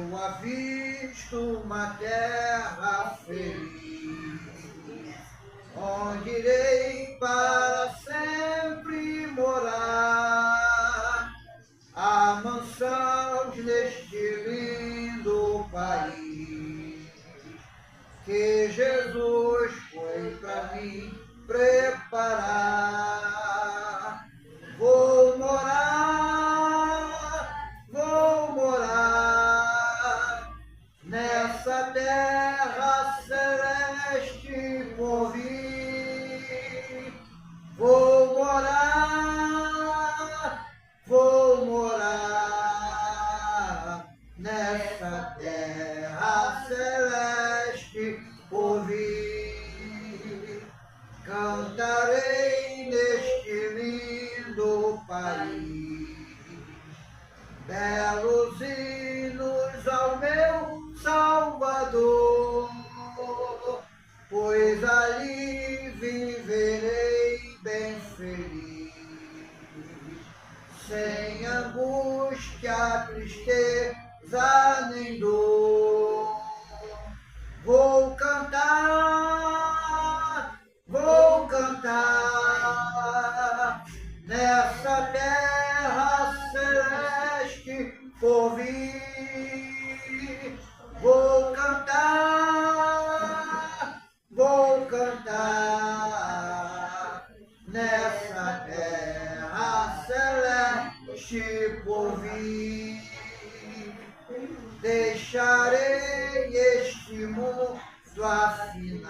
eu avisto uma terra feliz, onde irei para sempre morar, há mansões neste lindo país, que Jesus foi para mim preparar. Vou morar nessa terra celeste por vir. Vou morar nessa terra celeste por vir. Cantarei neste lindo país belos hinos ao meu Salvador, pois ali viverei bem feliz, sem angústia, tristeza nem dor. Vou cantar nessa terra celeste por vir. Vou cantar nessa terra celeste por vir. Deixarei este mundo afinal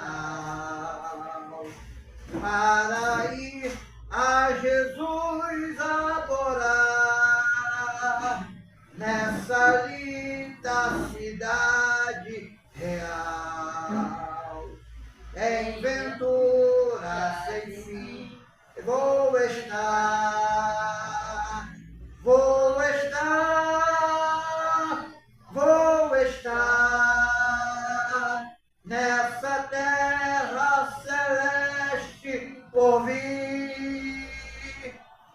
para ir a Jesus adorar nessa linda cidade real. Em ventura sem fim vou estar nessa terra celeste por vir.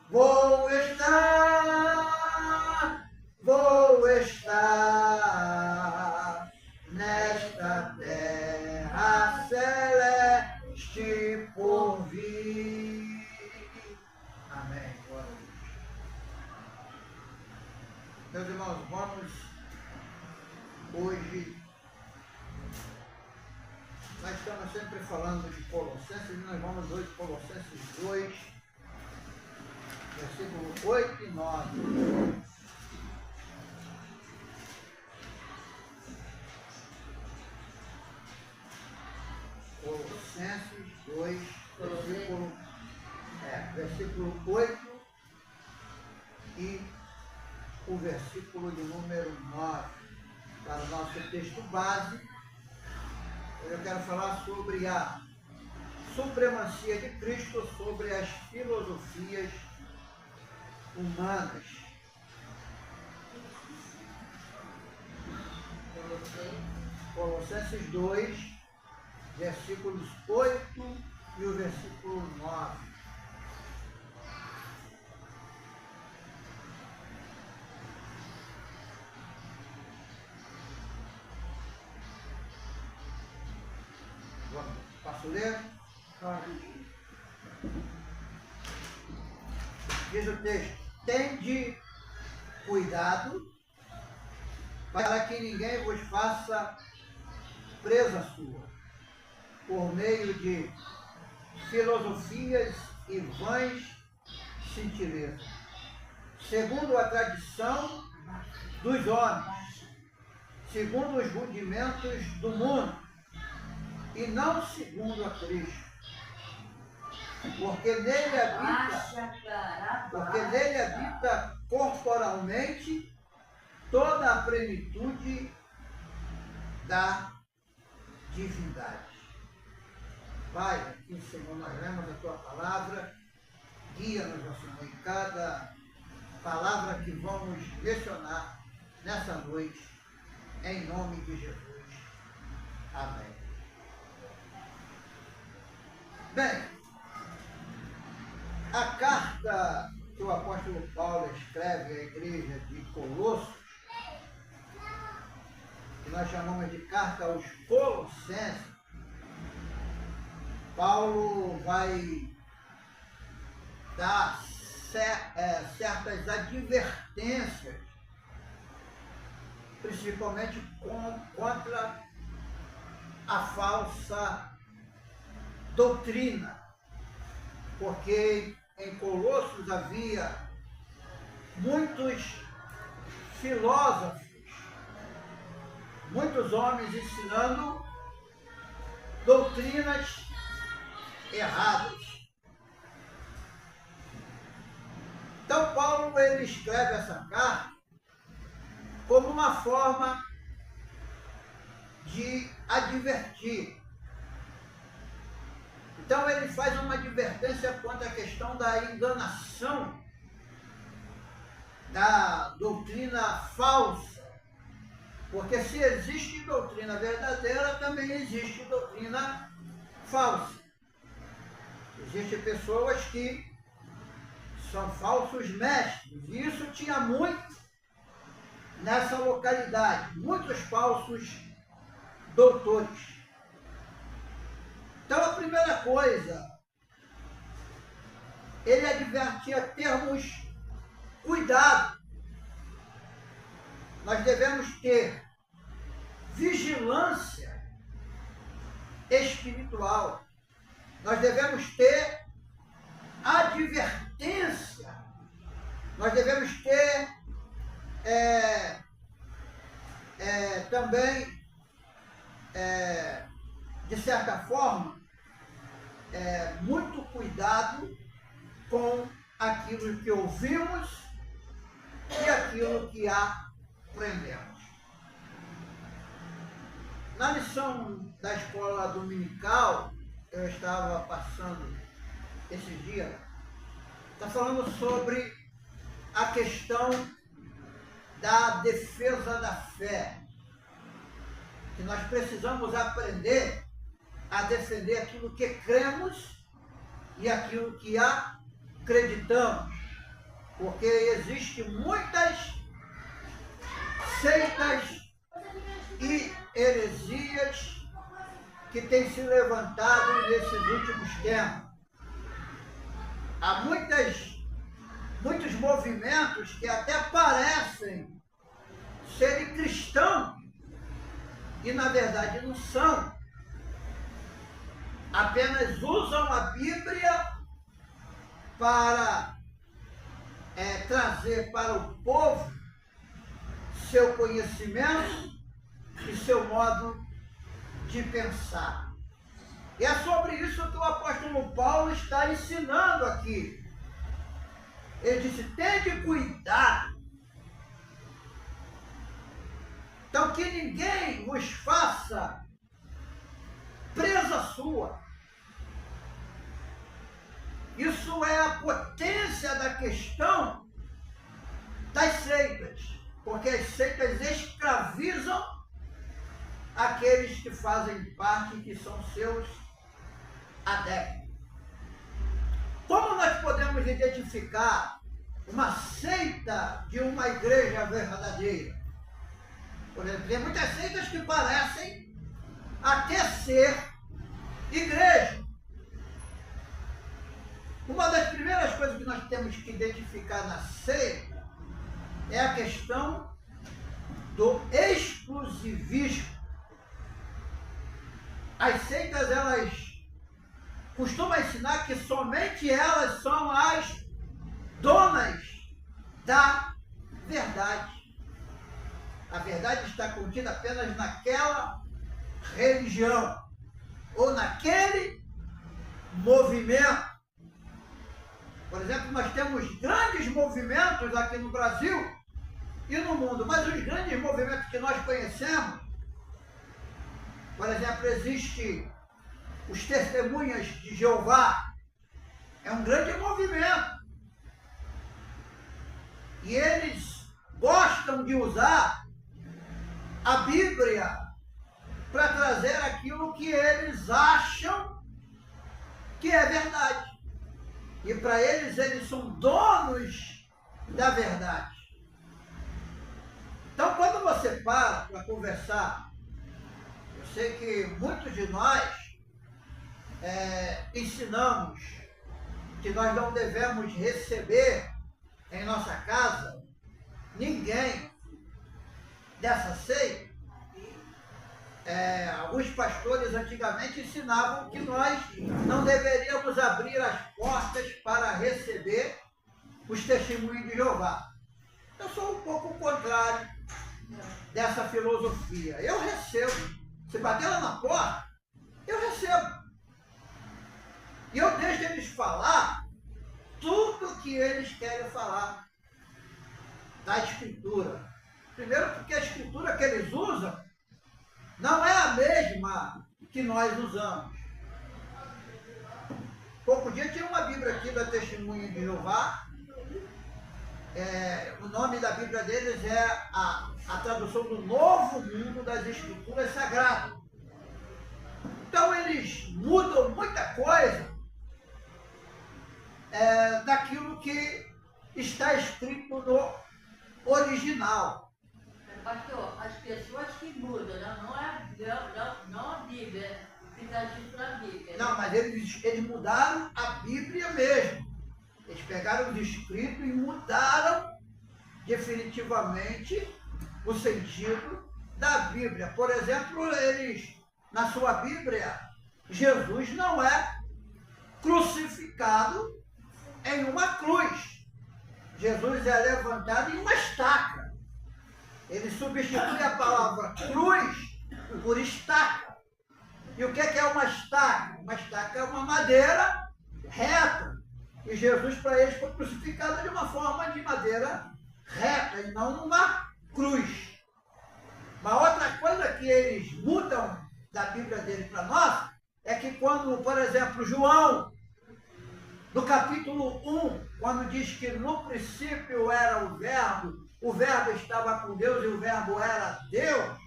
Vou estar nesta terra celeste por vir. Amém. Glória a Deus. Meus irmãos, vamos hoje. Nós estamos sempre falando de Colossenses, e nós vamos hoje Colossenses 2, versículo 8 e 9. Colossenses 2, versículo 8 e o versículo de número 9. Para o nosso texto base, eu quero falar sobre a supremacia de Cristo sobre as filosofias humanas. Colossenses 2, versículos 8 e o versículo 9. Posso ler? Diz o texto: tende cuidado para que ninguém vos faça presa sua, por meio de filosofias e vãs cintilezas, segundo a tradição dos homens, segundo os rudimentos do mundo, e não segundo a Cristo, porque nele habita corporalmente toda a plenitude da divindade. Pai, aqui, Senhor, nós lemos a Tua palavra, guia-nos, ó Senhor, em cada palavra que vamos lecionar nessa noite, em nome de Jesus. Amém. Bem, a carta que o apóstolo Paulo escreve à igreja de Colossos que nós chamamos de carta aos Colossenses, Paulo vai dar certas advertências, principalmente contra a falsa doutrina, porque em Colossos havia muitos filósofos, muitos homens ensinando doutrinas erradas. Então Paulo ele escreve essa carta como uma forma de advertir. Então ele faz uma advertência quanto à questão da enganação, da doutrina falsa. Porque se existe doutrina verdadeira, também existe doutrina falsa. Existem pessoas que são falsos mestres, e isso tinha muito nessa localidade, muitos falsos doutores. Então a primeira coisa, ele advertia termos cuidado. Nós devemos ter vigilância espiritual. Nós devemos ter advertência. Nós devemos ter também, de certa forma, muito cuidado com aquilo que ouvimos e aquilo que aprendemos. Na lição da escola dominical, eu estava passando esse dia, está falando sobre a questão da defesa da fé, que nós precisamos aprender a defender aquilo que cremos e aquilo que acreditamos, porque existem muitas seitas e heresias que têm se levantado nesses últimos tempos. Há muitos movimentos que até parecem serem cristãos e na verdade não são. Apenas usam a Bíblia para trazer para o povo seu conhecimento e seu modo de pensar. E é sobre isso que o apóstolo Paulo está ensinando aqui. Ele disse, tende cuidado. Então que ninguém vos faça presa sua. Isso é a potência da questão das seitas, porque as seitas escravizam aqueles que fazem parte, que são seus adeptos. Como nós podemos identificar uma seita de uma igreja verdadeira? Por exemplo, tem muitas seitas que parecem até ser igreja. Uma das primeiras coisas que nós temos que identificar na seita é a questão do exclusivismo. As seitas, elas costumam ensinar que somente elas são as donas da verdade. A verdade está contida apenas naquela religião ou naquele movimento. Por exemplo, nós temos grandes movimentos aqui no Brasil e no mundo, mas os grandes movimentos que nós conhecemos, por exemplo, existe os Testemunhas de Jeová, é um grande movimento. E eles gostam de usar a Bíblia para trazer aquilo que eles acham que é verdade. E para eles são donos da verdade. Então, quando você para conversar Eu sei que muitos de nós ensinamos que nós não devemos receber em nossa casa ninguém dessa ceia. Alguns pastores antigamente ensinavam que nós não deveríamos abrir as portas para receber os testemunhos de Jeová. Eu sou um pouco o contrário dessa filosofia. Eu recebo. Se bater lá na porta, eu recebo. E eu deixo eles falar tudo que eles querem falar da Escritura. Primeiro porque a Escritura que eles usam não é a mesma que nós usamos. Pouco dia tinha uma Bíblia aqui da Testemunha de Jeová. O nome da Bíblia deles é a tradução do Novo Mundo das Escrituras Sagradas. Então eles mudam muita coisa daquilo que está escrito no original. Pastor, as pessoas que mudam, não a Bíblia, o que está escrito na Bíblia. Não, mas eles mudaram a Bíblia mesmo. Eles pegaram os escritos e mudaram definitivamente o sentido da Bíblia. Por exemplo, eles, na sua Bíblia, Jesus não é crucificado em uma cruz. Jesus é levantado em uma estaca. Ele substitui a palavra cruz por estaca. E o que é uma estaca? Uma estaca é uma madeira reta. E Jesus, para eles, foi crucificado de uma forma de madeira reta e não numa cruz. Uma outra coisa que eles mudam da Bíblia dele para nós é que quando, por exemplo, João, no capítulo 1, quando diz que no princípio era o Verbo estava com Deus e o Verbo era Deus,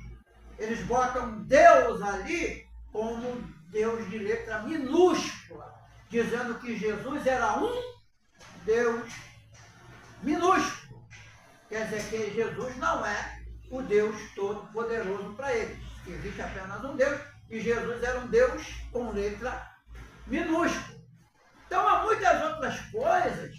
eles botam Deus ali como Deus de letra minúscula, dizendo que Jesus era um Deus minúsculo. Quer dizer que Jesus não é o Deus todo-poderoso para eles. Existe apenas um Deus e Jesus era um Deus com letra minúscula. Então há muitas outras coisas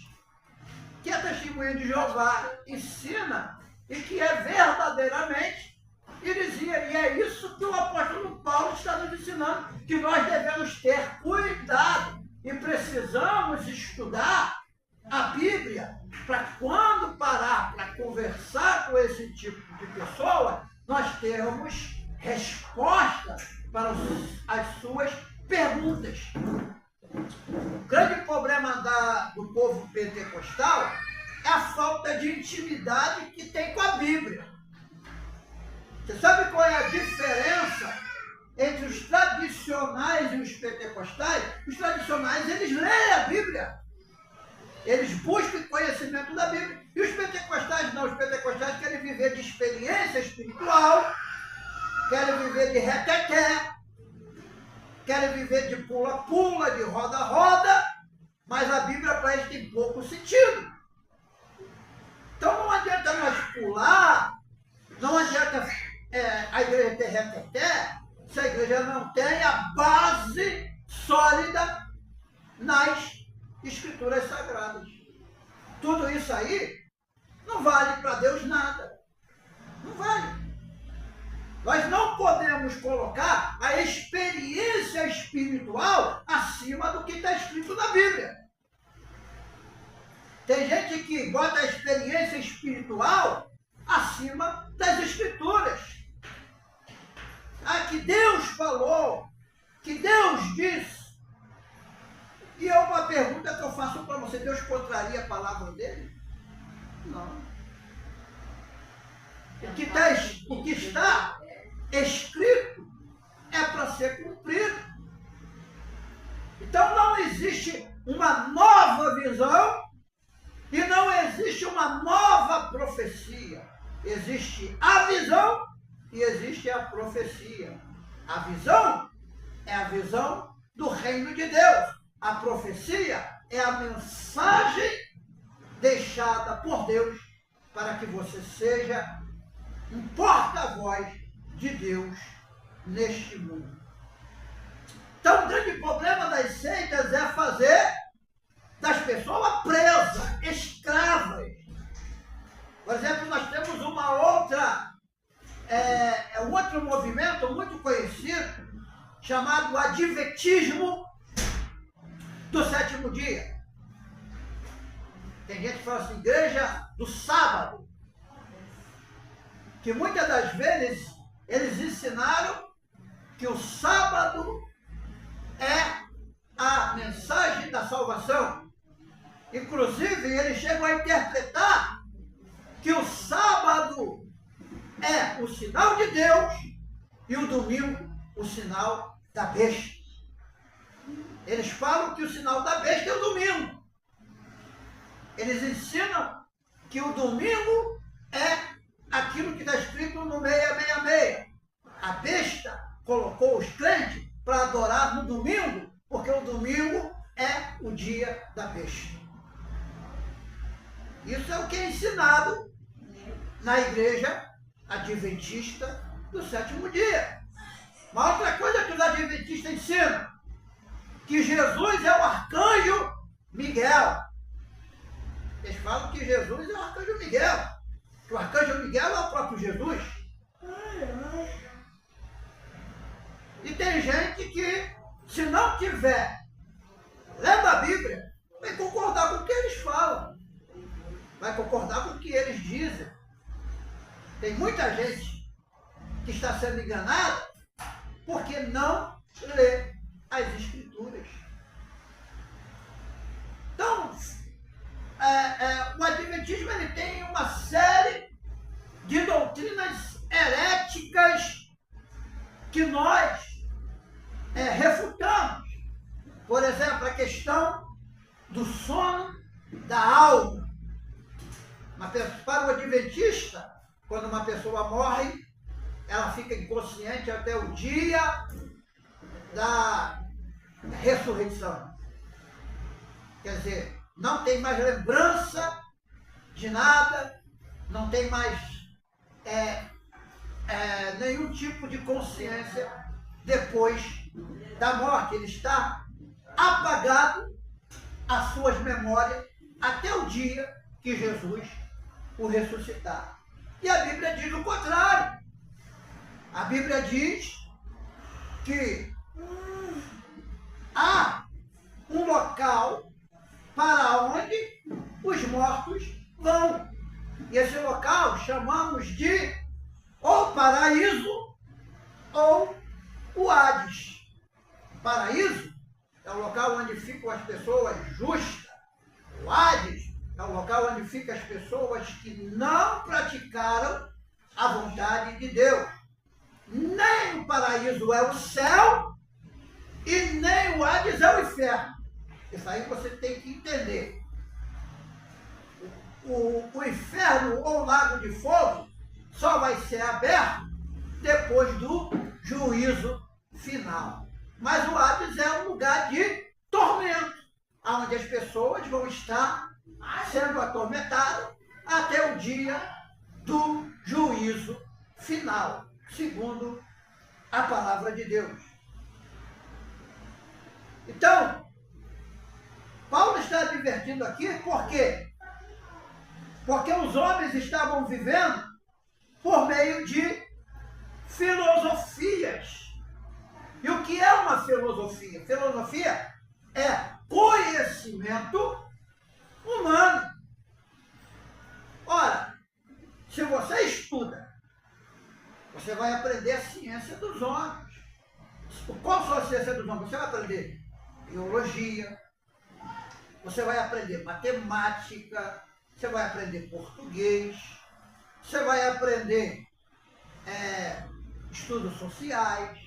que a Testemunha de Jeová ensina e que é verdadeiramente heresia. E é isso que o apóstolo Paulo está nos ensinando, que nós devemos ter cuidado e precisamos estudar a Bíblia para quando parar para conversar com esse tipo de pessoa, nós termos resposta para as suas perguntas. O grande problema do povo pentecostal é a falta de intimidade que tem com a Bíblia. Você sabe qual é a diferença entre os tradicionais e os pentecostais? Os tradicionais, eles leem a Bíblia. Eles buscam conhecimento da Bíblia. E os pentecostais não. Os pentecostais querem viver de experiência espiritual, querem viver de reteté, querem viver de pula-pula, de roda-roda, mas a Bíblia para eles tem pouco sentido. Então não adianta nós pular, não adianta a igreja ter reteté, se a igreja não tem a base sólida nas Escrituras Sagradas. Tudo isso aí não vale para Deus nada. Não vale. Nós não podemos colocar a experiência espiritual acima do que está escrito na Bíblia. Tem gente que bota a experiência espiritual acima das Escrituras. Que Deus falou, que Deus disse. E é uma pergunta que eu faço para você: Deus contraria a palavra dele? Não. O que está escrito é para ser cumprido. Então não existe uma nova visão e não existe uma nova profecia. Existe a visão e existe a profecia. A visão é a visão do reino de Deus. A profecia é a mensagem deixada por Deus para que você seja um porta-voz de Deus neste mundo. Então, o grande problema das seitas é fazer das pessoas presas, escravas. Por exemplo, nós temos um outro movimento muito conhecido, chamado Adventismo do sétimo dia. Tem gente que fala assim, igreja do sábado. Que muitas das vezes eles ensinaram que o sábado é a mensagem da salvação. Inclusive, eles chegam a interpretar que o sábado é o sinal de Deus e o domingo o sinal da besta. Eles falam que o sinal da besta é o domingo. Eles ensinam que o domingo é aquilo que está escrito no 666. A besta colocou os crentes para adorar no domingo, porque o domingo é o dia da besta. Isso é o que é ensinado na igreja adventista do sétimo dia. Uma outra coisa que os adventistas ensinam, que Jesus é o arcanjo Miguel. Eles falam que Jesus é o arcanjo Miguel, que o arcanjo Miguel é o próprio Jesus. E tem gente que, se não tiver lendo a Bíblia, vai concordar com o que eles falam, vai concordar com o que eles dizem. Tem muita gente que está sendo enganada porque não lê as Escrituras. Então, o Adventismo ele tem uma série de doutrinas heréticas que nós refutamos. Por exemplo, a questão do sono da alma. Para o adventista, quando uma pessoa morre, ela fica inconsciente até o dia da ressurreição. Quer dizer, não tem mais lembrança de nada, não tem mais nenhum tipo de consciência depois da morte. Ele está apagado as suas memórias até o dia que Jesus o ressuscitar. E a Bíblia diz o contrário. A Bíblia diz que há um local para onde os mortos vão. E esse local chamamos de ou paraíso ou o Hades. Paraíso é o local onde ficam as pessoas justas. O Hades é o local onde ficam as pessoas que não praticaram a vontade de Deus. Nem o paraíso é o céu e nem o Hades é o inferno. Isso aí você tem que entender. O inferno ou o lago de fogo só vai ser aberto depois do juízo final. Mas o Hades é um lugar de tormento, onde as pessoas vão estar sendo atormentadas até o dia do juízo final, segundo a palavra de Deus. Então, Paulo está advertindo aqui por quê? Porque os homens estavam vivendo por meio de filosofias. E o que é uma filosofia? Filosofia é conhecimento humano. Ora, se você estuda, você vai aprender a ciência dos homens. Qual são a ciência dos homens? Você vai aprender biologia, você vai aprender matemática, você vai aprender português, você vai aprender estudos sociais,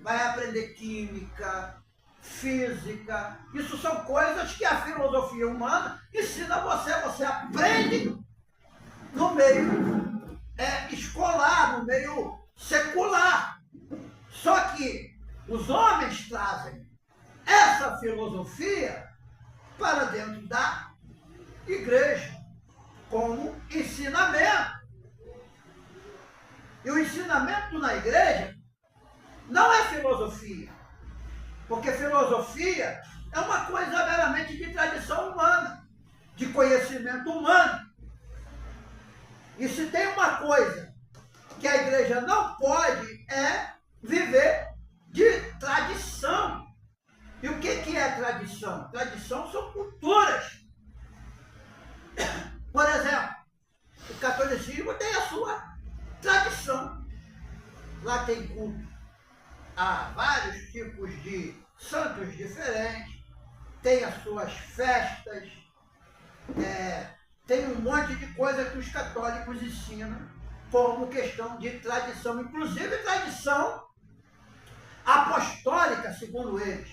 vai aprender química, física. Isso são coisas que a filosofia humana ensina você. Você aprende no meio escolar, no meio secular. Só que os homens trazem essa filosofia para dentro da igreja como ensinamento. E o ensinamento na igreja não é filosofia. Porque filosofia é uma coisa meramente de tradição humana, de conhecimento humano. E se tem uma coisa que a igreja não pode é viver de tradição. E o que é tradição? Tradição são culturas. Por exemplo, o catolicismo tem a sua tradição. Lá tem culto a vários tipos de santos diferentes, tem as suas festas, tem um monte de coisa que os católicos ensinam como questão de tradição, inclusive tradição apostólica, segundo eles.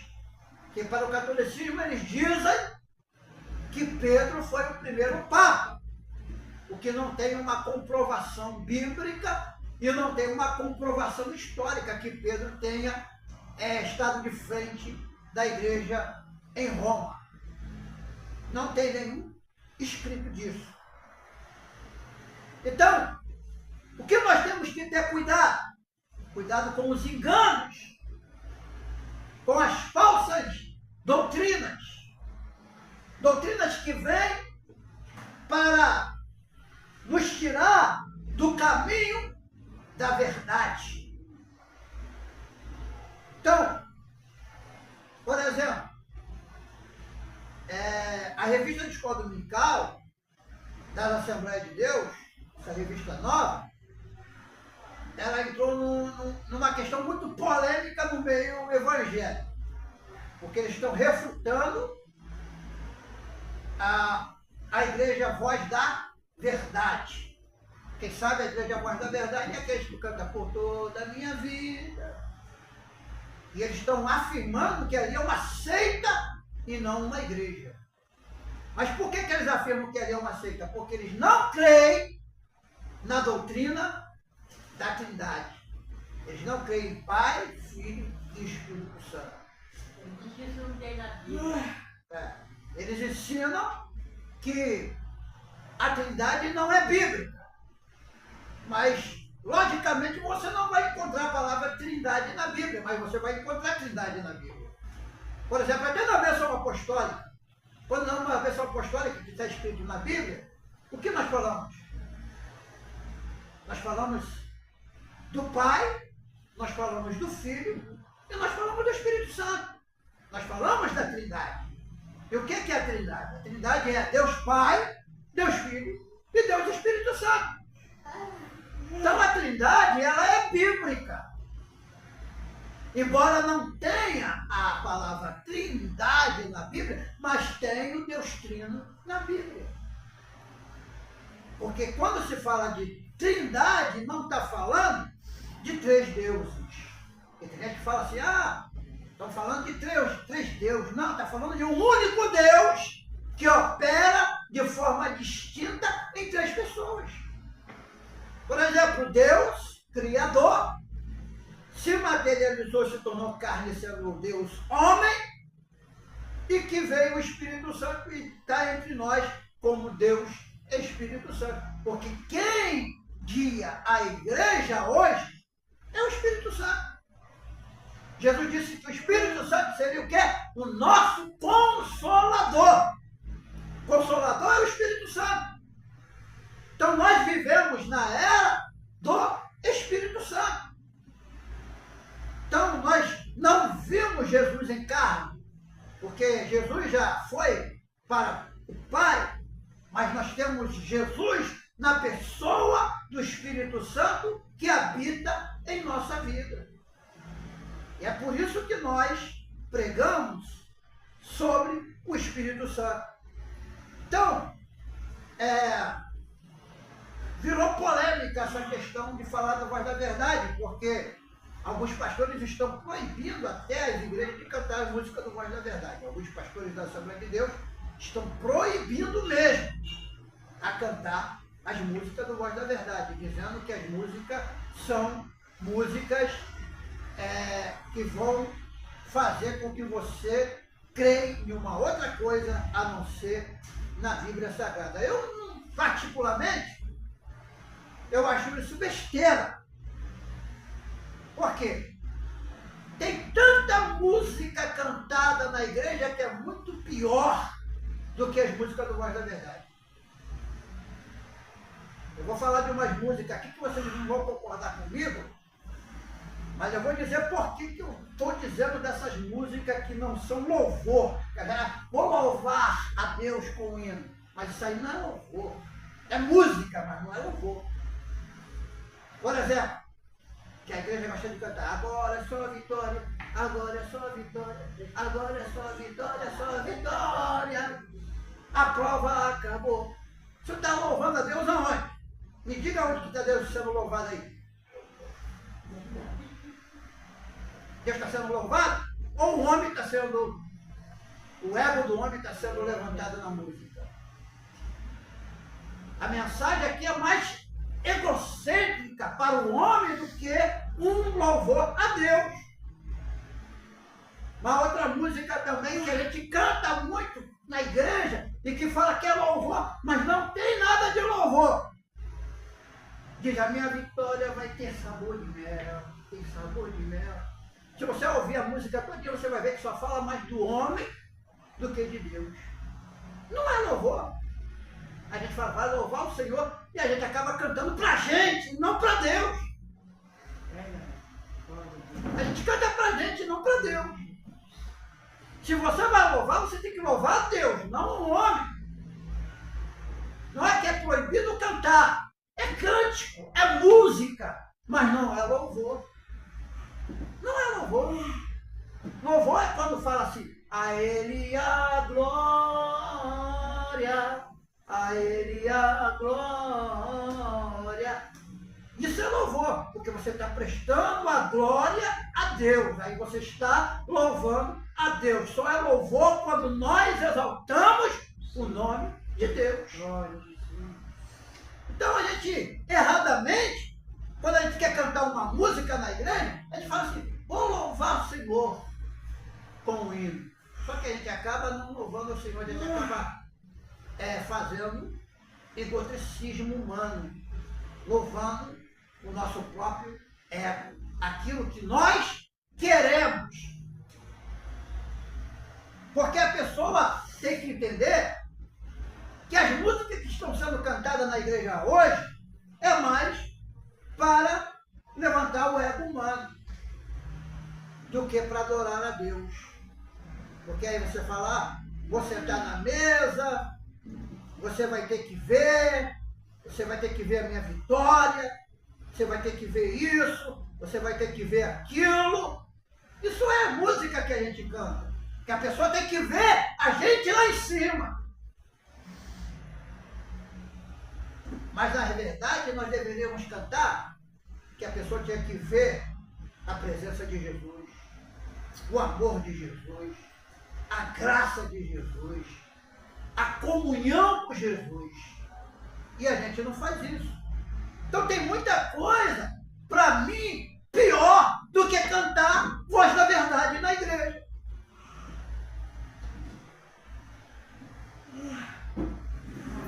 Que para o catolicismo eles dizem que Pedro foi o primeiro papa, o que não tem uma comprovação bíblica e não tem uma comprovação histórica que Pedro tenha estado de frente da igreja em Roma. Não tem nenhum escrito disso. Então, o que nós temos que ter cuidado? Cuidado com os enganos, com as falsas doutrinas. Doutrinas que vêm para nos tirar do caminho da verdade. Então, por exemplo, a revista de escola dominical das Assembleias de Deus, essa revista nova, ela entrou numa questão muito polêmica no meio evangélico, porque eles estão refutando a igreja Voz da Verdade. Quem sabe a igreja Voz da Verdade é aqueles que cantam por toda a minha vida. E eles estão afirmando que ali é uma seita e não uma igreja. Mas por que eles afirmam que ali é uma seita? Porque eles não creem na doutrina da Trindade. Eles não creem em Pai, Filho e Espírito Santo. Isso não tem na Bíblia. Eles ensinam que a Trindade não é bíblica. Mas, logicamente, você não vai encontrar a palavra Trindade na Bíblia, mas você vai encontrar Trindade na Bíblia. Por exemplo, até na bênção apostólica. Quando não é uma bênção apostólica que está escrito na Bíblia, o que nós falamos? Nós falamos do Pai, nós falamos do Filho e nós falamos do Espírito Santo. Nós falamos da Trindade. E o que é a Trindade? A Trindade é Deus Pai, Deus Filho e Deus Espírito Santo. Então a Trindade, ela é bíblica. Embora não tenha a palavra Trindade na Bíblia, mas tem o Deus Trino na Bíblia. Porque quando se fala de Trindade, não está falando de três deuses. Porque tem gente que fala assim, estão falando de três deuses. Não, está falando de um único Deus que opera de forma distinta em três pessoas. Por exemplo, Deus, Criador, se materializou, se tornou carne, sendo Deus homem, e que veio o Espírito Santo e está entre nós como Deus Espírito Santo. Porque quem guia a igreja hoje é o Espírito Santo. Jesus disse que o Espírito Santo seria o quê? O nosso Consolador. Consolador é o Espírito Santo. Então nós vivemos na era do Espírito Santo. Então nós não vimos Jesus em carne, porque Jesus já foi para o Pai, mas nós temos Jesus na pessoa do Espírito Santo que habita em nossa vida. E é por isso que nós pregamos sobre o Espírito Santo. Então, virou polêmica essa questão de falar da Voz da Verdade, porque alguns pastores estão proibindo até as igrejas de cantar a música do Voz da Verdade. Alguns pastores da Assembleia de Deus estão proibindo mesmo a cantar as músicas do Voz da Verdade, dizendo que as músicas são músicas que vão fazer com que você creia em uma outra coisa a não ser na Bíblia Sagrada. Eu, particularmente, eu acho isso besteira. Por quê? Tem tanta música cantada na igreja que é muito pior do que as músicas do Voz da Verdade. Eu vou falar de umas músicas aqui que vocês não vão concordar comigo, mas eu vou dizer por que eu estou dizendo dessas músicas que não são louvor. Vou louvar a Deus com hino, mas isso aí não é louvor. É música, mas não é louvor. Por exemplo, que a igreja gosta de cantar, agora é só a vitória, agora é só a vitória, agora é só a vitória, só a vitória. A prova acabou. Você está louvando a Deus aonde? Me diga onde que está Deus sendo louvado aí. Deus está sendo louvado? Ou o homem está sendo, o ego do homem está sendo levantado na música? A mensagem aqui é mais egocêntrica para o homem do que um louvor a Deus. Uma outra música também que a gente canta muito na igreja e que fala que é louvor, mas não tem nada de louvor. Diz, a minha vitória vai ter sabor de mel, tem sabor de mel. Se você ouvir a música toda, você vai ver que só fala mais do homem do que de Deus. Não é louvor. A gente fala, vai louvar o Senhor e a gente acaba cantando pra gente, não pra Deus. A gente canta pra gente, não pra Deus. Se você vai louvar, você tem que louvar a Deus, não o homem. Não é que é proibido cantar. É cântico, é música, mas não é louvor. Não é louvor. Louvor é quando fala assim, a Ele a glória, a Ele a glória. Isso é louvor, porque você está prestando a glória a Deus. Aí você está louvando a Deus. Só é louvor quando nós exaltamos o nome de Deus. Então a gente, erradamente, quando a gente quer cantar uma música na igreja, a gente fala assim, vou louvar o Senhor com o hino. Só que a gente acaba não louvando o Senhor, a gente acaba fazendo egoticismo humano, louvando o nosso próprio ego, aquilo que nós queremos. Porque a pessoa tem que entender que as músicas que estão sendo cantadas na igreja hoje é mais para levantar o ego humano do que para adorar a Deus. Porque aí você fala, vou sentar na mesa, você vai ter que ver, você vai ter que ver a minha vitória, você vai ter que ver isso, você vai ter que ver aquilo. Isso é a música que a gente canta. Que a pessoa tem que ver a gente lá em cima. Mas na verdade nós deveríamos cantar que a pessoa tinha que ver a presença de Jesus, o amor de Jesus, a graça de Jesus, a comunhão com Jesus. E a gente não faz isso. Então tem muita coisa, para mim, pior do que cantar Voz da Verdade na igreja.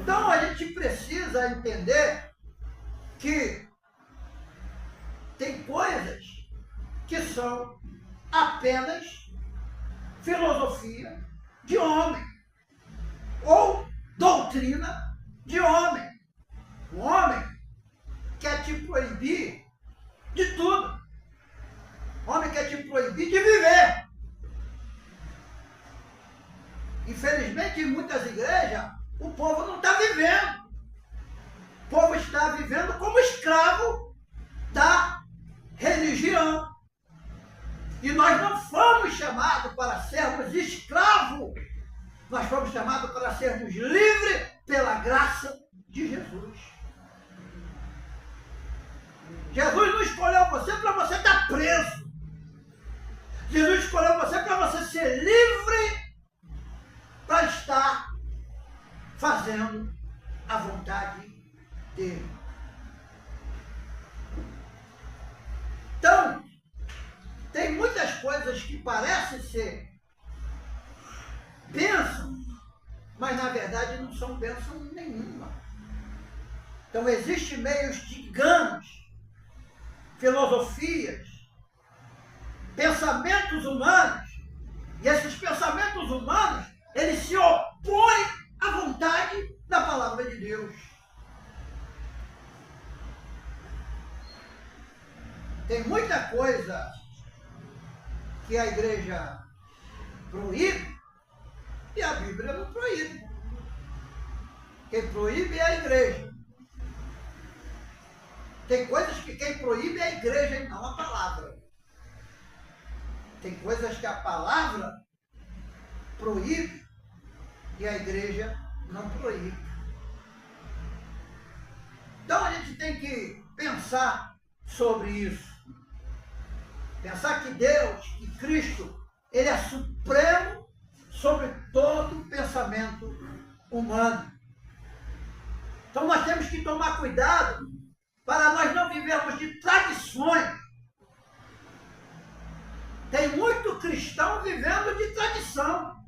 Então a gente precisa entender que tem coisas que são apenas filosofia de homem ou doutrina de homem. O homem quer te proibir de tudo. O homem quer te proibir de viver. Infelizmente, em muitas igrejas, o povo não está vivendo. O povo está vivendo como escravo da religião. E nós não fomos chamados para sermos escravos. Nós fomos chamados para sermos livres pela graça de Jesus. Jesus não escolheu você para você estar preso. Jesus escolheu você para você ser livre para estar fazendo a vontade dele. Então, tem muitas coisas que parecem ser bênção, mas na verdade não são bênção nenhuma. Então existem meios de enganos, filosofias, pensamentos humanos, e esses pensamentos humanos, eles se opõem à vontade da palavra de Deus. Tem muita coisa que a igreja proíbe e a Bíblia não proíbe. Quem proíbe é a igreja. Tem coisas que quem proíbe é a igreja e não a palavra. Tem coisas que a palavra proíbe e a igreja não proíbe. Então a gente tem que pensar sobre isso. Pensar que Deus, que Cristo, Ele é supremo sobre todo pensamento humano. Então nós temos que tomar cuidado para nós não vivermos de tradições. Tem muito cristão vivendo de tradição.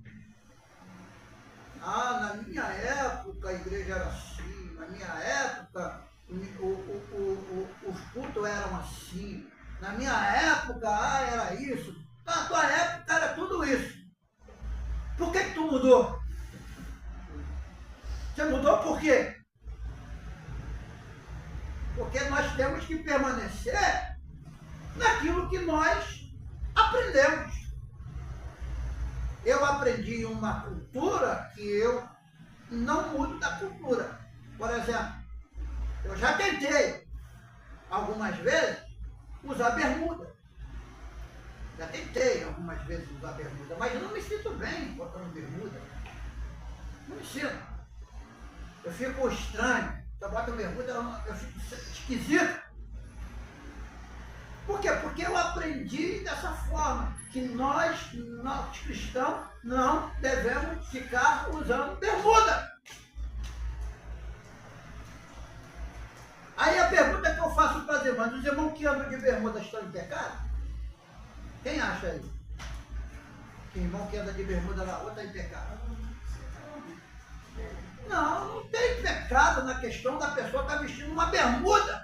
Ah, na minha época a igreja era assim, na minha época os cultos eram assim, na minha época era isso, na tua época era tudo isso. Por que tu mudou? Você mudou por quê? Porque nós temos que permanecer naquilo que nós aprendemos. Eu aprendi uma cultura que eu não mudo da cultura. Por exemplo, eu já tentei algumas vezes usar bermuda. Já tentei algumas vezes usar bermuda, mas eu não me sinto bem botando bermuda. Não me sinto. Eu fico estranho. Eu boto bermuda, eu fico esquisito. Por quê? Porque eu aprendi dessa forma, que nós cristãos, não devemos ficar usando bermuda. Aí a pergunta que eu faço para os irmãos que andam de bermuda estão em pecado? Quem acha aí? Que irmão que anda de bermuda na rua está em pecado? Não tem pecado na questão da pessoa estar vestindo uma bermuda.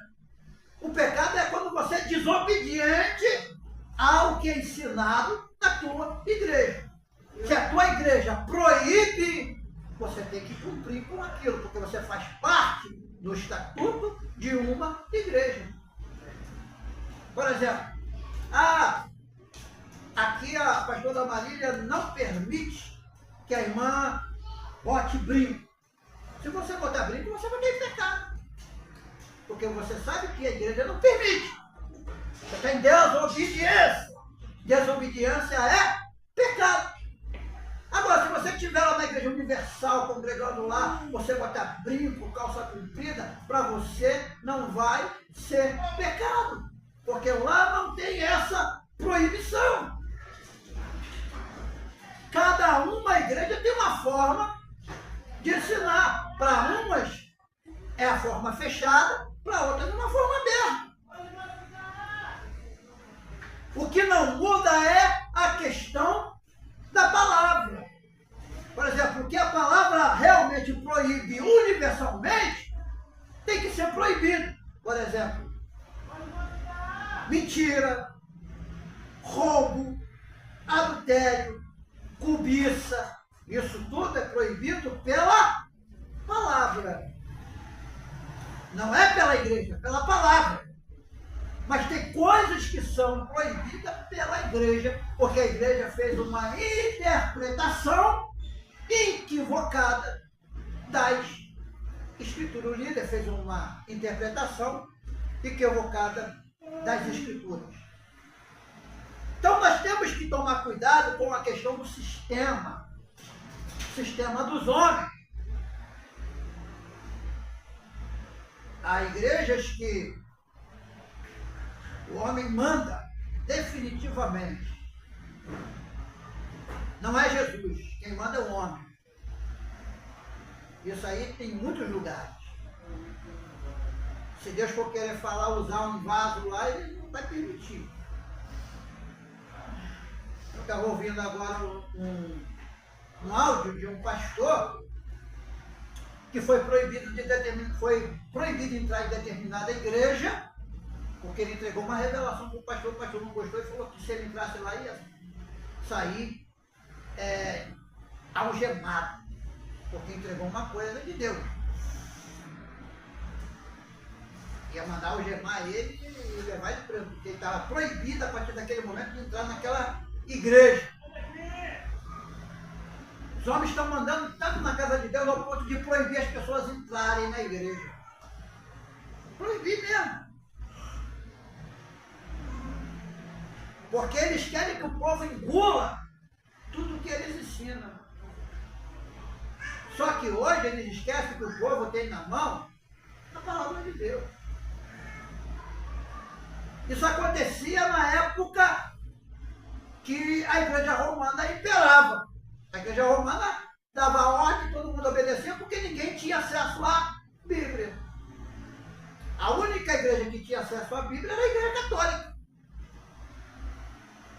O pecado é quando você é desobediente ao que é ensinado na tua igreja. Se a tua igreja proíbe, você tem que cumprir com aquilo, porque você faz parte do estatuto de uma igreja. Por exemplo, aqui a pastora Marília não permite que a irmã bote brinco. Se você botar brinco, você vai ter pecado. Porque você sabe que a igreja não permite. Você tem desobediência. Desobediência é pecado. Agora, se você estiver lá na igreja universal, congregando lá, você botar brinco, calça comprida, para você não vai ser pecado. Porque lá não tem essa proibição. Cada uma igreja tem uma forma de ensinar. Para umas é a forma fechada, para outras é uma forma aberta. O que não muda é a questão da palavra. Por exemplo, o que a palavra realmente proíbe universalmente, tem que ser proibido. Por exemplo, mentira, roubo, adultério, cobiça, isso tudo é proibido pela palavra. Não é pela igreja, é pela palavra. Mas tem coisas que são proibidas pela igreja, porque a igreja fez uma interpretação equivocada das escrituras. O líder fez uma interpretação equivocada das escrituras. Então nós temos que tomar cuidado com a questão do sistema dos homens. Há igrejas que o homem manda definitivamente. Não é Jesus, quem manda é o homem. Isso aí tem em muitos lugares. Se Deus for querer falar, usar um vaso lá, ele não vai permitir. Eu estava ouvindo agora um áudio de um pastor que foi proibido entrar em determinada igreja Porque ele entregou uma revelação para o pastor não gostou e falou que se ele entrasse lá ia sair algemado, porque entregou uma coisa de Deus. Ia mandar algemar ele e levar ele preso, porque ele estava proibido a partir daquele momento de entrar naquela igreja. Os homens estão mandando tanto na casa de Deus ao ponto de proibir as pessoas entrarem na igreja. Proibir mesmo. Porque eles querem que o povo engula tudo o que eles ensinam. Só que hoje eles esquecem que o povo tem na mão a palavra de Deus. Isso acontecia na época que a igreja romana imperava. A igreja romana dava ordem, todo mundo obedecia, porque ninguém tinha acesso à Bíblia. A única igreja que tinha acesso à Bíblia era a igreja católica.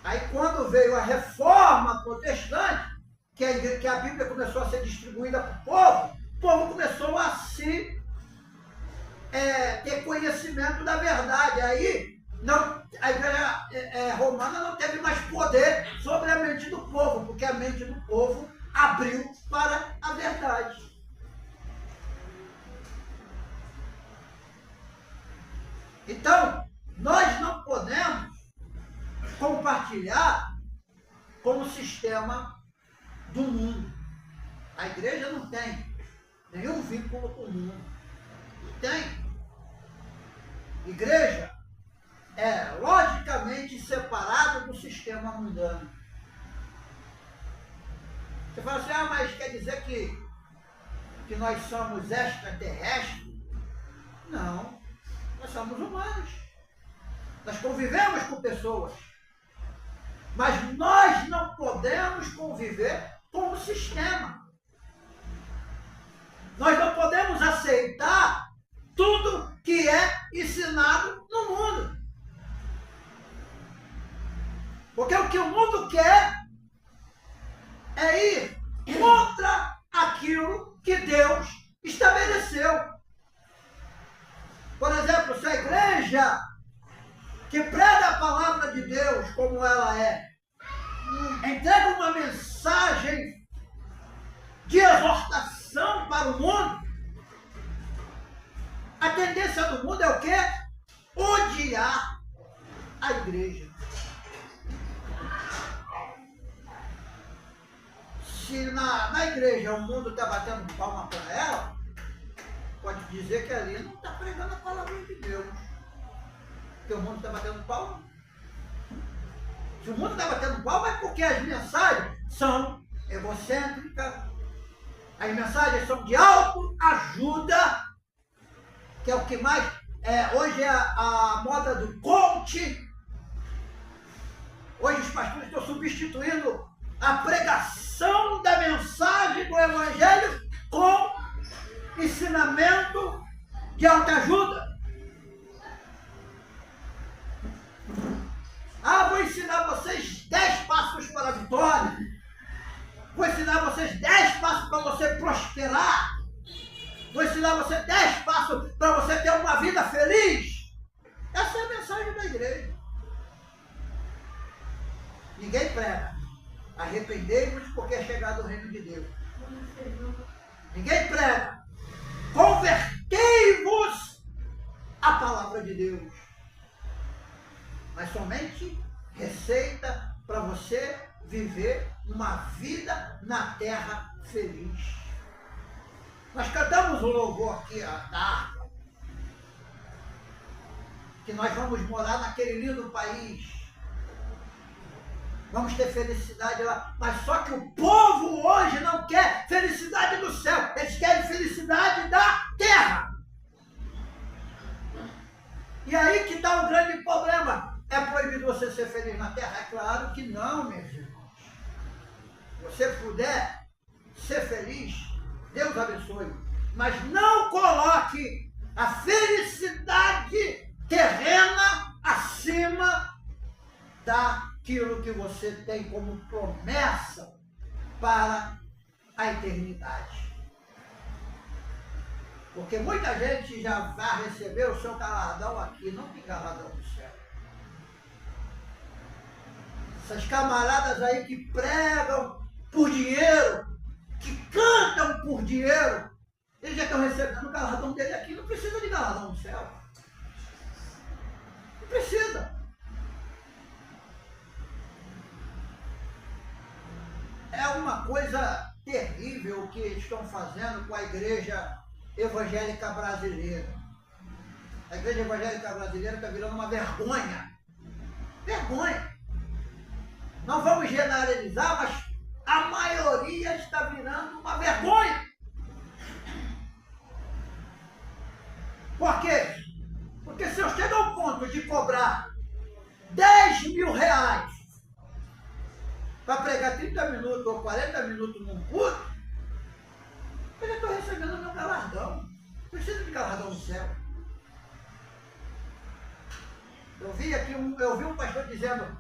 Aí quando veio a reforma protestante, que a Bíblia começou a ser distribuída para o povo começou a se ter conhecimento da verdade. Aí a igreja romana não teve mais poder sobre a mente do povo, porque a mente do povo abriu para a verdade. Então, nós não podemos compartilhar com o sistema do mundo. A igreja não tem nenhum vínculo com o mundo. Não tem. Igreja é logicamente separado do sistema mundano. Você fala assim, mas quer dizer que nós somos extraterrestres? Não, nós somos humanos. Nós convivemos com pessoas. Mas nós não podemos conviver com o sistema. Nós não podemos aceitar tudo que é ensinado no mundo. Porque o que o mundo quer é ir contra aquilo que Deus estabeleceu. Por exemplo, se a igreja que prega a palavra de Deus como ela é, entrega uma mensagem de exortação para o mundo, a tendência do mundo é o quê? Odiar a igreja. Se na igreja o mundo está batendo palma para ela, pode dizer que ali não está pregando a palavra de Deus. Porque o mundo está batendo palma. Se o mundo está batendo palma é porque as mensagens são egocêntricas, as mensagens são de autoajuda, que é o que mais hoje é a moda do coach. Hoje os pastores estão substituindo a pregação da mensagem do Evangelho com ensinamento de autoajuda. Vou ensinar vocês 10 passos para a vitória. Vou ensinar vocês 10 passos para você prosperar. Vou ensinar você 10 passos para você ter uma vida feliz. Essa é a mensagem da igreja. Ninguém prega. Arrependei-vos porque é chegado o reino de Deus. Ninguém prega. Convertei-vos à palavra de Deus. Mas somente receita para você viver uma vida na terra feliz. Nós cantamos o louvor aqui à tarde, que nós vamos morar naquele lindo país. Vamos ter felicidade lá. Mas só que o povo hoje não quer felicidade do céu. Eles querem felicidade da terra. E aí que está o grande problema. É proibido você ser feliz na terra? É claro que não, meus irmãos. Se você puder ser feliz, Deus abençoe. Mas não coloque a felicidade terrena acima daquilo que você tem como promessa para a eternidade. Porque muita gente já vai receber o seu galardão aqui, não tem galardão no céu. Essas camaradas aí que pregam por dinheiro, que cantam por dinheiro, eles já estão recebendo o galardão dele aqui, não precisa de galardão no céu. Não precisa. É uma coisa terrível o que estão fazendo com a igreja evangélica brasileira. A igreja evangélica brasileira está virando uma vergonha. Vergonha. Não vamos generalizar, mas a maioria está virando uma vergonha. Por quê? Porque se eu chego ao ponto de cobrar 10 mil reais para pregar 30 minutos ou 40 minutos num culto, eu já estou recebendo meu galardão. Não precisa de galardão no céu. Eu vi um pastor dizendo: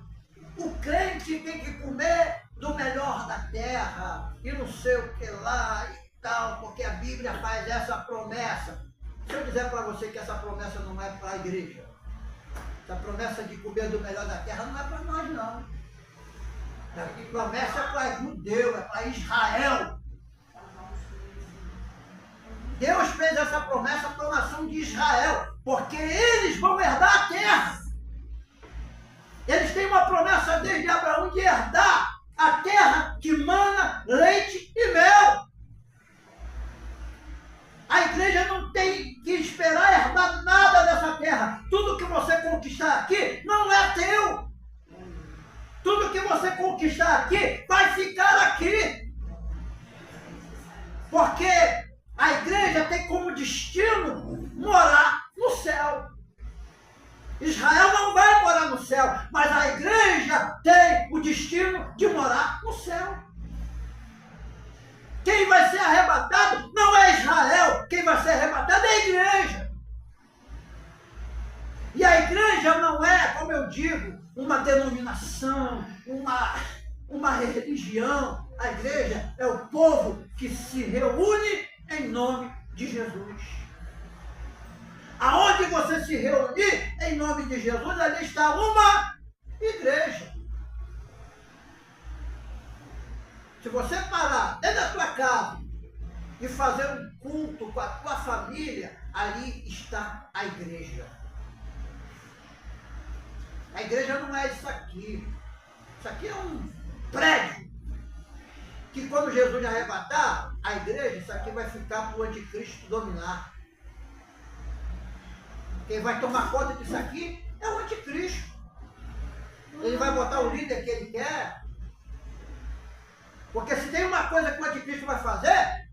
o crente tem que comer do melhor da terra e não sei o que lá e tal, porque a Bíblia faz essa promessa. Se eu dizer para você que essa promessa não é para a igreja, essa promessa de comer do melhor da terra não é para nós, não. A promessa é para judeu, é para Israel. Deus fez essa promessa para a nação de Israel, porque eles vão herdar a terra. Eles têm uma promessa desde Abraão de herdar a terra que mana leite e mel. A igreja não tem que esperar herdar nada dessa terra. Tudo que você conquistar aqui não é teu. Tudo que você conquistar aqui vai ficar aqui. Porque a igreja tem como destino morar no céu. Israel não vai morar no céu, mas a igreja tem o destino de morar no céu. Quem vai ser arrebatado não é Israel, quem vai ser arrebatado é a igreja. E a igreja não é, como eu digo, uma denominação, uma religião. A igreja é o povo que se reúne em nome de Jesus. Aonde você se reunir em nome de Jesus, ali está uma igreja. Se você parar dentro da tua casa e fazer um culto com a tua família, ali está a igreja. A igreja não é isso aqui. Isso aqui é um prédio. Que quando Jesus arrebatar a igreja, isso aqui vai ficar para o anticristo dominar. Quem vai tomar conta disso aqui é o anticristo. Ele vai botar o líder que ele quer. Porque se tem uma coisa que o anticristo vai fazer,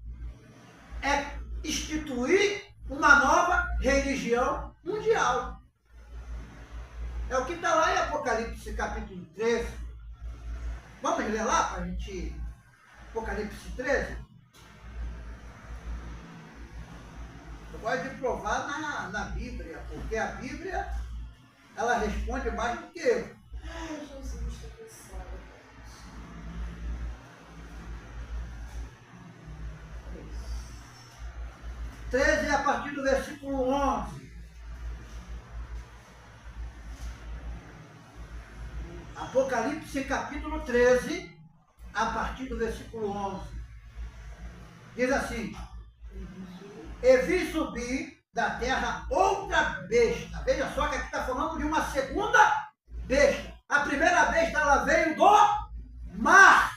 é instituir uma nova religião mundial. É o que está lá em Apocalipse capítulo 13. Vamos ler lá para a gente... Apocalipse 13. Eu gosto de provar na Bíblia, porque a Bíblia, ela responde mais do que eu. Ai, Jesus, estou cansada. 13 a partir do versículo 11. Apocalipse capítulo 13, a partir do versículo 11. Diz assim: e vi subir da terra outra besta. Veja só que aqui está falando de uma segunda besta. A primeira besta, ela veio do mar.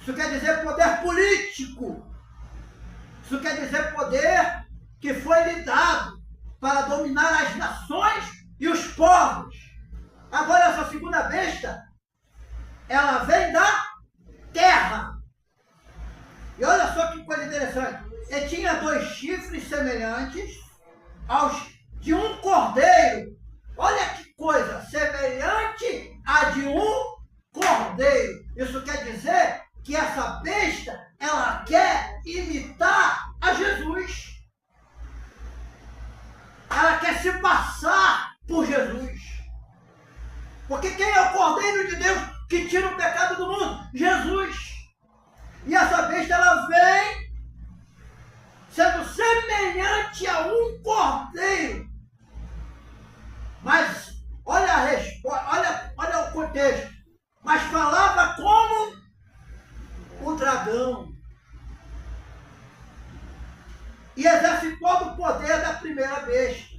Isso quer dizer poder político. Isso quer dizer poder que foi lhe dado para dominar as nações e os povos. Agora essa segunda besta, ela vem da terra. E olha só que coisa interessante. Ele tinha 2 chifres semelhantes aos de um cordeiro. Olha que coisa, semelhante a de um cordeiro. Isso quer dizer que essa besta, ela quer imitar a Jesus. Ela quer se passar por Jesus. Porque quem é o Cordeiro de Deus que tira o pecado do mundo? Jesus. E essa besta, ela vem sendo semelhante a um cordeiro. Mas olha a resposta, olha o contexto. Mas falava como o dragão. E exerce todo o poder da primeira besta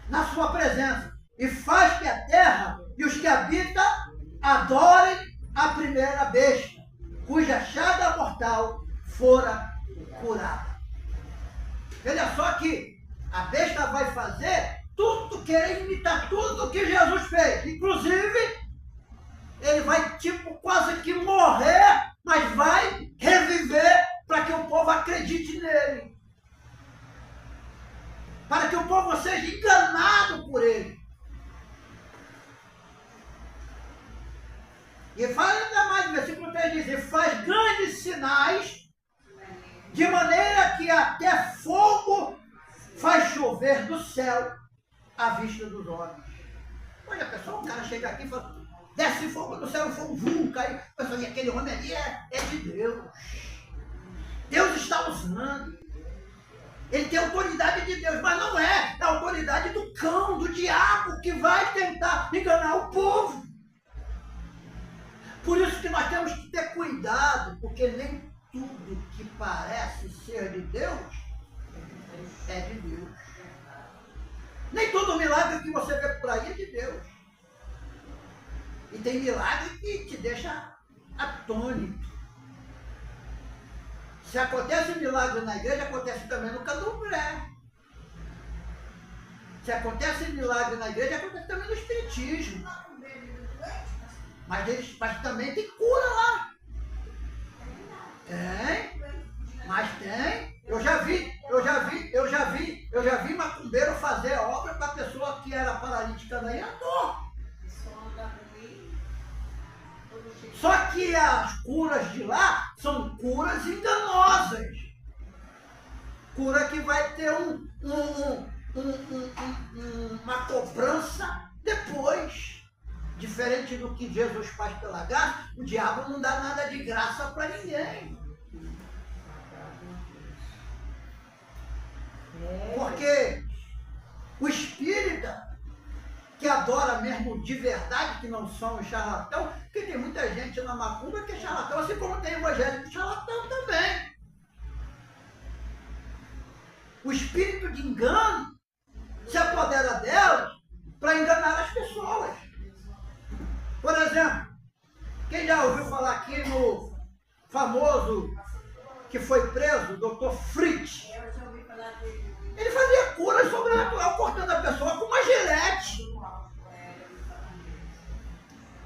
na sua presença. E faz que a terra e os que habitam adorem a primeira besta, cuja chaga mortal fora curada. Veja só que a besta vai fazer tudo, querer imitar tudo que Jesus fez. Inclusive, ele vai quase que morrer, mas vai reviver para que o povo acredite nele. Para que o povo seja enganado por ele. E fala ainda mais, no versículo 3 diz, e faz grandes sinais, de maneira que até fogo faz chover do céu à vista dos homens. Olha, pessoal, o cara chega aqui e fala, desce fogo do céu, o fogo cai. A pessoa, e aquele homem ali é de Deus. Deus está usando. Ele tem autoridade de Deus, mas não é a autoridade do cão, do diabo, que vai tentar enganar o povo. Por isso que nós temos que ter cuidado, porque nem tudo que parece ser de Deus é de Deus. Nem todo milagre que você vê por aí é de Deus. E tem milagre que te deixa atônito. Se acontece milagre na igreja, acontece também no candomblé. Se acontece milagre na igreja, acontece também no espiritismo. Mas também tem cura lá. Tem. Mas tem. Eu já vi macumbeiro fazer obra para a pessoa que era paralítica daí andou. Só que as curas de lá são curas enganosas. Cura que vai ter uma cobrança depois. Diferente do que Jesus faz pela graça, o diabo não dá nada de graça para ninguém. Porque o espírita que adora mesmo de verdade, que não são os charlatão, porque tem muita gente na macumba que é charlatão, assim como tem evangélico charlatão também. O espírito de engano se apodera delas para enganar as pessoas. Por exemplo, quem já ouviu falar aqui no famoso que foi preso, o Dr. Fritz? Ele fazia cura sobrenatural cortando a pessoa com uma gilete.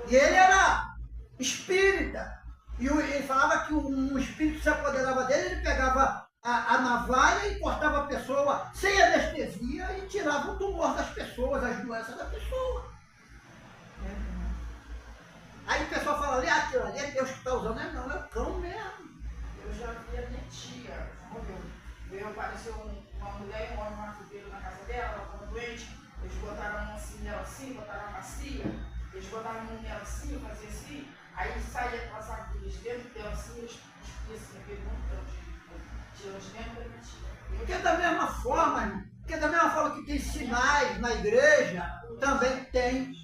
E ele era espírita. E ele falava que um espírito se apoderava dele, ele pegava a navalha e cortava a pessoa sem anestesia e tirava o tumor das pessoas, as doenças da pessoa. Aí o pessoal fala ali, aquilo ali é Deus que está usando, não, é o cão mesmo. Eu já vi a minha tia, veio apareceu uma mulher e um homem macumbeiro na casa dela, ela estava doente, eles botaram a mão assim nela assim, botaram a macia, eles botaram a mão nela assim, fazia assim, aí saía com as agulhas dentro dela assim, eles cuspiam assim, aquele montão de tiros dentro da minha tia. Porque da mesma forma, irmão, porque da mesma forma que tem sinais na igreja, também tem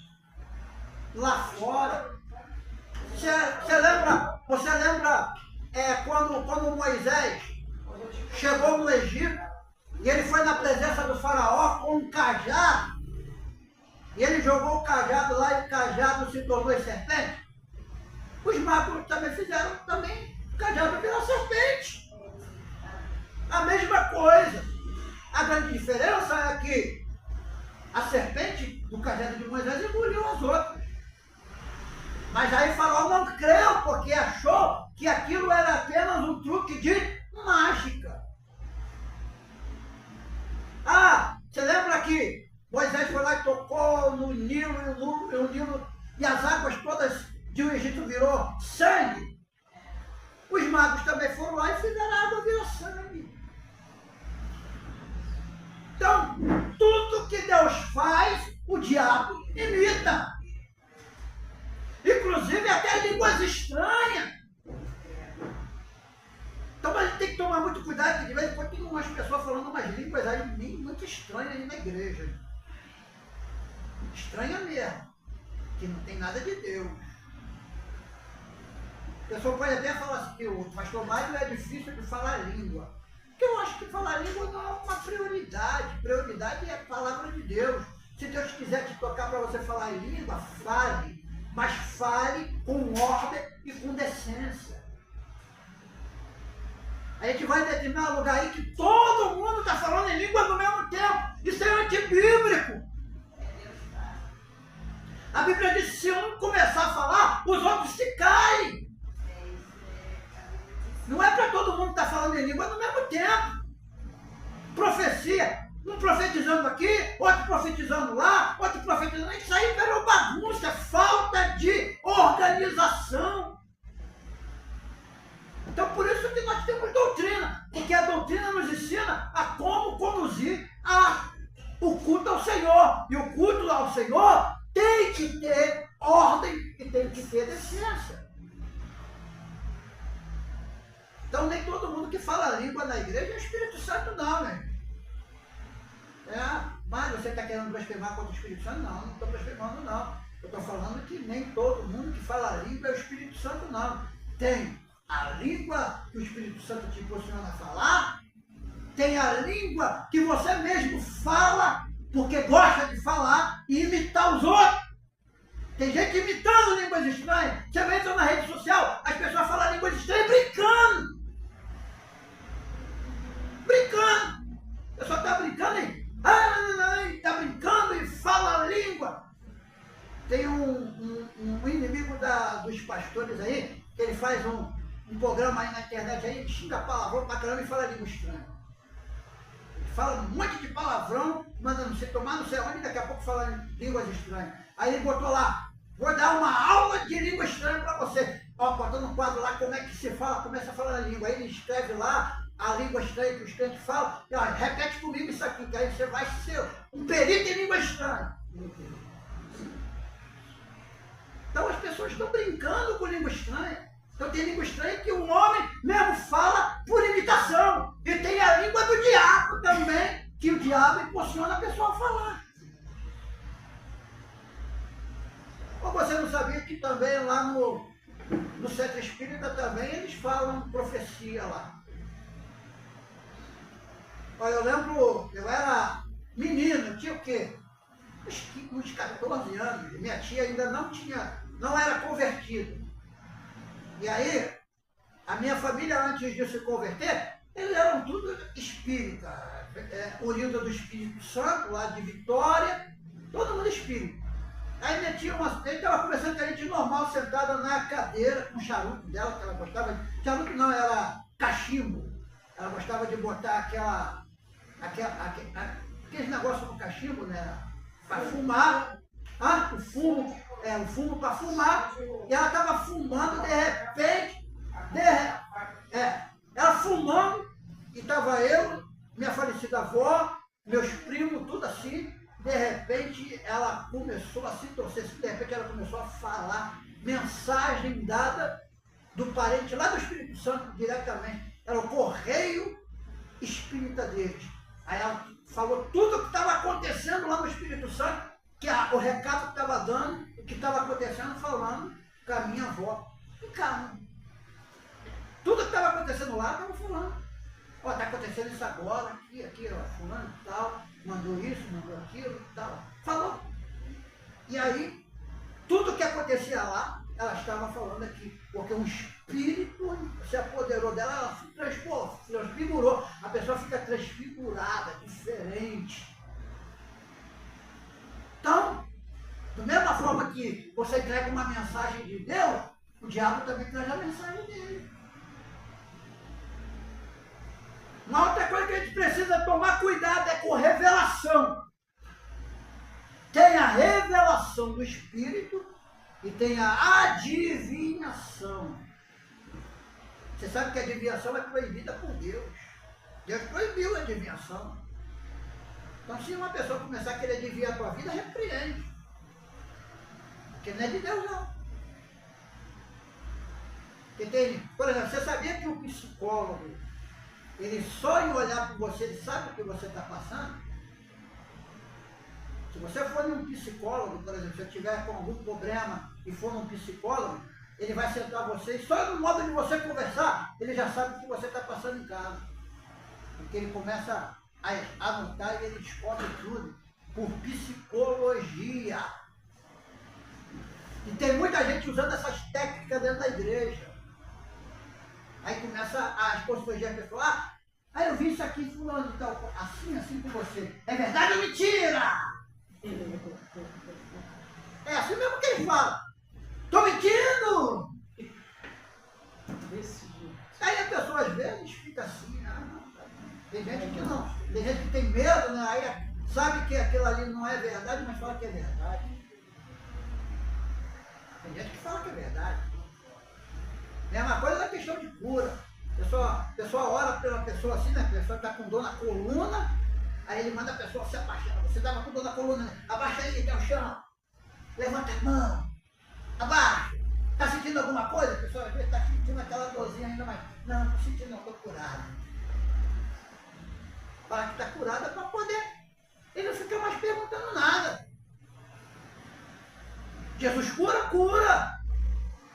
lá fora. Você lembra quando Moisés chegou no Egito e ele foi na presença do faraó com um cajado e ele jogou o cajado lá e o cajado se tornou serpente? Os magos também fizeram o cajado virar serpente. A mesma coisa. A grande diferença é que a serpente do cajado de Moisés engoliu as outras. Mas aí Faraó não creu, porque achou que aquilo era apenas um truque de mágica. Você lembra que Moisés foi lá e tocou no Nilo, e as águas todas de um Egito virou sangue? Os magos também foram lá e fizeram a água virar sangue. Então, tudo que Deus faz, o diabo imita. Inclusive até línguas estranhas. Então a gente tem que tomar muito cuidado, porque de vez em quando tem umas pessoas falando umas línguas aí muito estranhas aí na igreja. Estranha mesmo, que não tem nada de Deus. A pessoa pode até falar assim que o pastor Mário é difícil de falar língua. Porque eu acho que falar língua não é uma prioridade. Prioridade é a palavra de Deus. Se Deus quiser te tocar para você falar em língua, fale. Mas fale com ordem e com decência. A gente vai em determinado lugar aí que todo mundo está falando em língua no mesmo tempo. Isso é antibíblico. A Bíblia diz que se um começar a falar, os outros se caem. Não é para todo mundo estar falando em língua no mesmo tempo. Profecia. Um profetizando aqui, outro profetizando lá, outro profetizando. Isso aí virou bagunça, falta de organização. Então por isso que nós temos doutrina. Porque a doutrina nos ensina a como conduzir o culto ao Senhor. E o culto ao Senhor tem que ter ordem e tem que ter decência. Então nem todo mundo que fala língua na igreja é Espírito Santo não, né? Mas você está querendo blasfemar contra o Espírito Santo? Não, não estou blasfemando não. Eu estou falando que nem todo mundo que fala língua é o Espírito Santo não. Tem a língua que o Espírito Santo te impulsiona a falar, tem a língua que você mesmo fala porque gosta de falar e imitar os outros. Tem gente imitando línguas estranhas. Você entra na rede social, as pessoas falam línguas estranhas brincando. Brincando. A pessoa está brincando e está brincando e fala a língua. Tem um inimigo dos pastores aí, que ele faz um programa aí na internet aí, que xinga palavrão pra caramba e fala língua estranha. Ele fala um monte de palavrão, manda não sei tomar não sei onde, daqui a pouco fala línguas estranhas. Aí ele botou lá, vou dar uma aula de língua estranha para você. Ó, botando um quadro lá, como é que se fala, começa a falar a língua. Aí ele escreve lá a língua estranha que os crentes falam. E ó, repete comigo isso aqui, que aí você vai ser um perito em língua estranha. Então as pessoas estão brincando com língua estranha. Então tem língua estranha que o homem mesmo fala por imitação. E tem a língua do diabo também, que o diabo impulsiona a pessoa a falar. Ou você não sabia que também lá no Centro Espírita também eles falam profecia lá. Olha, eu lembro, eu era menino, eu tinha o quê? Uns 14 anos. Minha tia ainda não era convertida. E aí, a minha família, antes de se converter, eles eram tudo espírita, oriunda do Espírito Santo, lá de Vitória, todo mundo espírita. Aí minha tia, ele estava conversando com a gente normal, sentada na cadeira, com o charuto dela, que ela gostava de... Charuto não, era cachimbo. Ela gostava de botar aqueles negócios no cachimbo, né? Para fumar. O fumo para fumar. E ela estava fumando, de repente, ela fumando, e estava eu, minha falecida avó, meus primos, tudo assim. De repente, ela começou a se torcer, de repente ela começou a falar mensagem dada do parente lá do Espírito Santo, diretamente. Era o correio espírita deles. Aí ela falou tudo o que estava acontecendo lá no Espírito Santo, o recado que estava dando, o que estava acontecendo, falando com a minha avó. E calma. Tudo que estava acontecendo lá, estava falando. Ó, está acontecendo isso agora, aqui, ó, fulano e tal, mandou isso, mandou aquilo e tal. Falou. E aí, tudo que acontecia lá, ela estava falando aqui. Porque um espírito se apoderou dela, ela se transfigurou. A pessoa fica transfigurada, diferente. Então, da mesma forma que você entrega uma mensagem de Deus, o diabo também traz a mensagem dele. Uma outra coisa que a gente precisa tomar cuidado é com revelação. Tem a revelação do Espírito e tem a adivinhação. Você sabe que a adivinhação é proibida por Deus. Deus proibiu a adivinhação. Então, se uma pessoa começar a querer adivinhar a tua vida, repreende. Porque não é de Deus, não. Porque tem, por exemplo, você sabia que o psicólogo, ele só em olhar para você, ele sabe o que você está passando. Se você for num psicólogo, por exemplo, se eu tiver com algum problema e for num psicólogo, ele vai sentar você e só no modo de você conversar, ele já sabe o que você está passando em casa. Porque ele começa a anotar e ele descobre tudo por psicologia. E tem muita gente usando essas técnicas dentro da igreja. Aí começa as consultorias da pessoa, eu vi isso aqui fulano e tal, assim com você. É verdade ou mentira? É assim mesmo que eles falam. Tô mentindo! Desse jeito. Aí a pessoa às vezes fica assim, tem gente que não, tem gente que tem medo, né? Aí sabe que aquilo ali não é verdade, mas fala que é verdade. Tem gente que fala que é verdade. Mesma coisa na questão de cura. A pessoa ora pela pessoa assim, né? A pessoa está com dor na coluna, aí ele manda a pessoa se abaixar. Você estava com dor na coluna, né? Abaixa aí até o chão. Levanta a mão. Abaixa. Está sentindo alguma coisa? A pessoa às vezes está sentindo aquela dorzinha ainda mais. Não, não estou sentindo, não, estou curada. Fala que está curada para poder ele não ficar mais perguntando nada. Jesus cura, cura.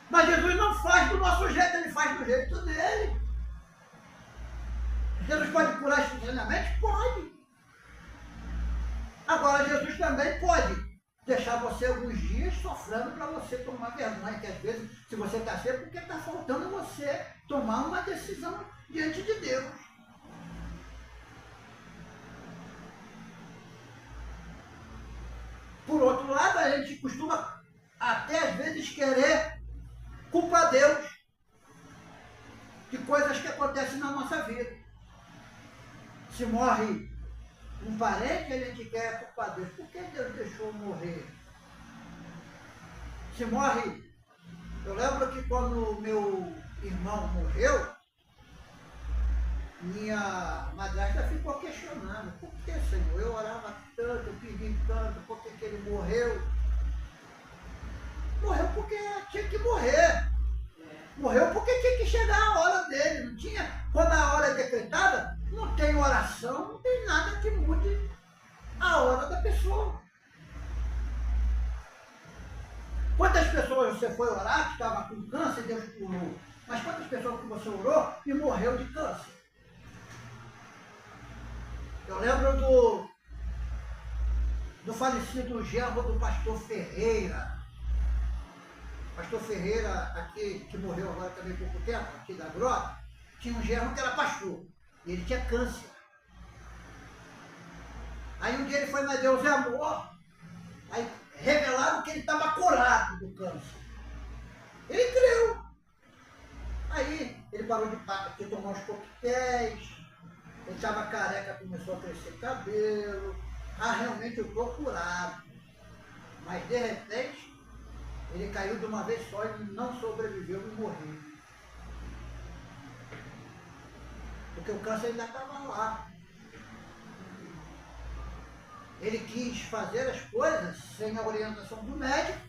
Mas Jesus não faz do nosso jeito, ele faz do jeito dele. Jesus pode curar instantaneamente? Pode. Agora Jesus também pode deixar você alguns dias sofrendo para você tomar vergonha, que às vezes, se você está cedo, porque está faltando você tomar uma decisão diante de Deus. Por outro lado, a gente costuma até às vezes querer culpar Deus de coisas que acontecem na nossa vida. Se morre um parente, a gente quer culpar Deus. Por que Deus deixou morrer? Se morre... Eu lembro que quando meu irmão morreu, minha madrasta ficou questionando. Por que, Senhor? Eu orava tanto, eu pedi tanto, por que ele morreu? Morreu porque tinha que morrer. Morreu porque tinha que chegar a hora dele. Não tinha. Quando a hora é decretada, não tem oração, não tem nada que mude a hora da pessoa. Quantas pessoas você foi orar que estava com câncer e Deus curou? Mas quantas pessoas que você orou e morreu de câncer? Eu lembro do falecido genro do pastor Ferreira. Pastor Ferreira, aqui, que morreu agora também há pouco tempo, aqui da Grota, tinha um genro que era pastor. E ele tinha câncer. Aí um dia ele foi na Deus é Amor, aí revelaram que ele estava curado do câncer. Ele creu. Aí ele parou de tomar os coquetéis, ele estava careca, começou a crescer cabelo. Realmente eu estou curado. Mas de repente, ele caiu de uma vez só e não sobreviveu e morreu. Porque o câncer ainda estava lá. Ele quis fazer as coisas sem a orientação do médico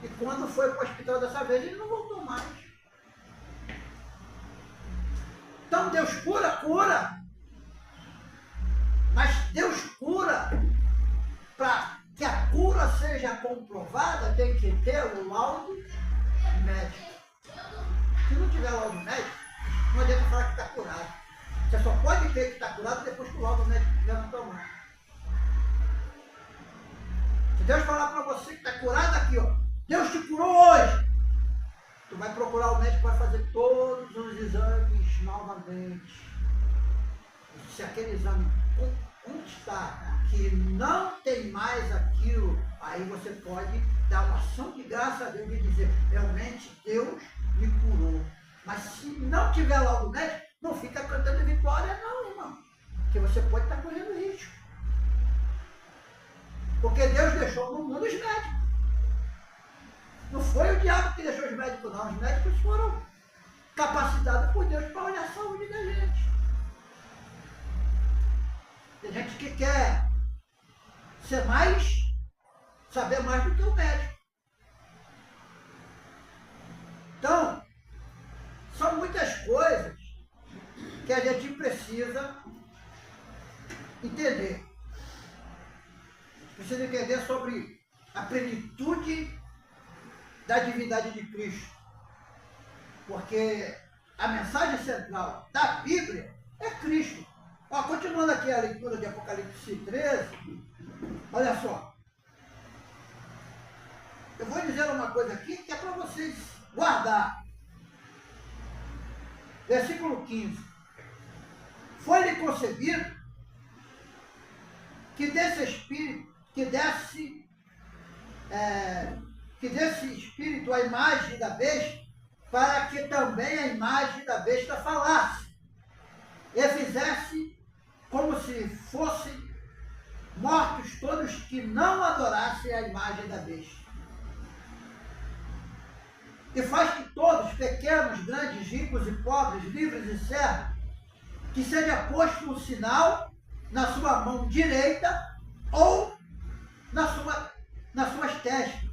e quando foi para o hospital dessa vez, ele não voltou mais. Então Deus cura, cura. Mas Deus cura, para que a cura seja comprovada, tem que ter o laudo médico. Se não tiver laudo médico, não adianta falar que está curado. Você só pode ter que está curado depois que o laudo médico estiver na tua mão. Se Deus falar para você que está curado aqui, ó, Deus te curou hoje, tu vai procurar o médico, vai fazer todos os exames novamente. E se aquele exame constar que não tem mais aquilo, aí você pode dar uma ação de graça a Deus e dizer, realmente Deus me curou. Mas se não tiver laudo médico, não fica cantando vitória não, irmão. Porque você pode estar correndo risco. Porque Deus deixou no mundo os médicos. Não foi o diabo que deixou os médicos, não. Os médicos foram capacitados por Deus para olhar a saúde da gente. Tem gente que quer ser mais, saber mais do que o médico. Então, são muitas coisas que a gente precisa entender. Precisa entender sobre a plenitude da divindade de Cristo. Porque a mensagem central da Bíblia é Cristo. Ó, continuando aqui a leitura de Apocalipse 13, olha só. Eu vou dizer uma coisa aqui que é para vocês guardar. Versículo 15. Foi-lhe concebido que desse espírito, que desse espírito a imagem da besta, para que também a imagem da besta falasse e fizesse como se fossem mortos todos que não adorassem a imagem da besta. E faz que todos, pequenos, grandes, ricos e pobres, livres e servos, que seja posto um sinal na sua mão direita ou nas suas testas,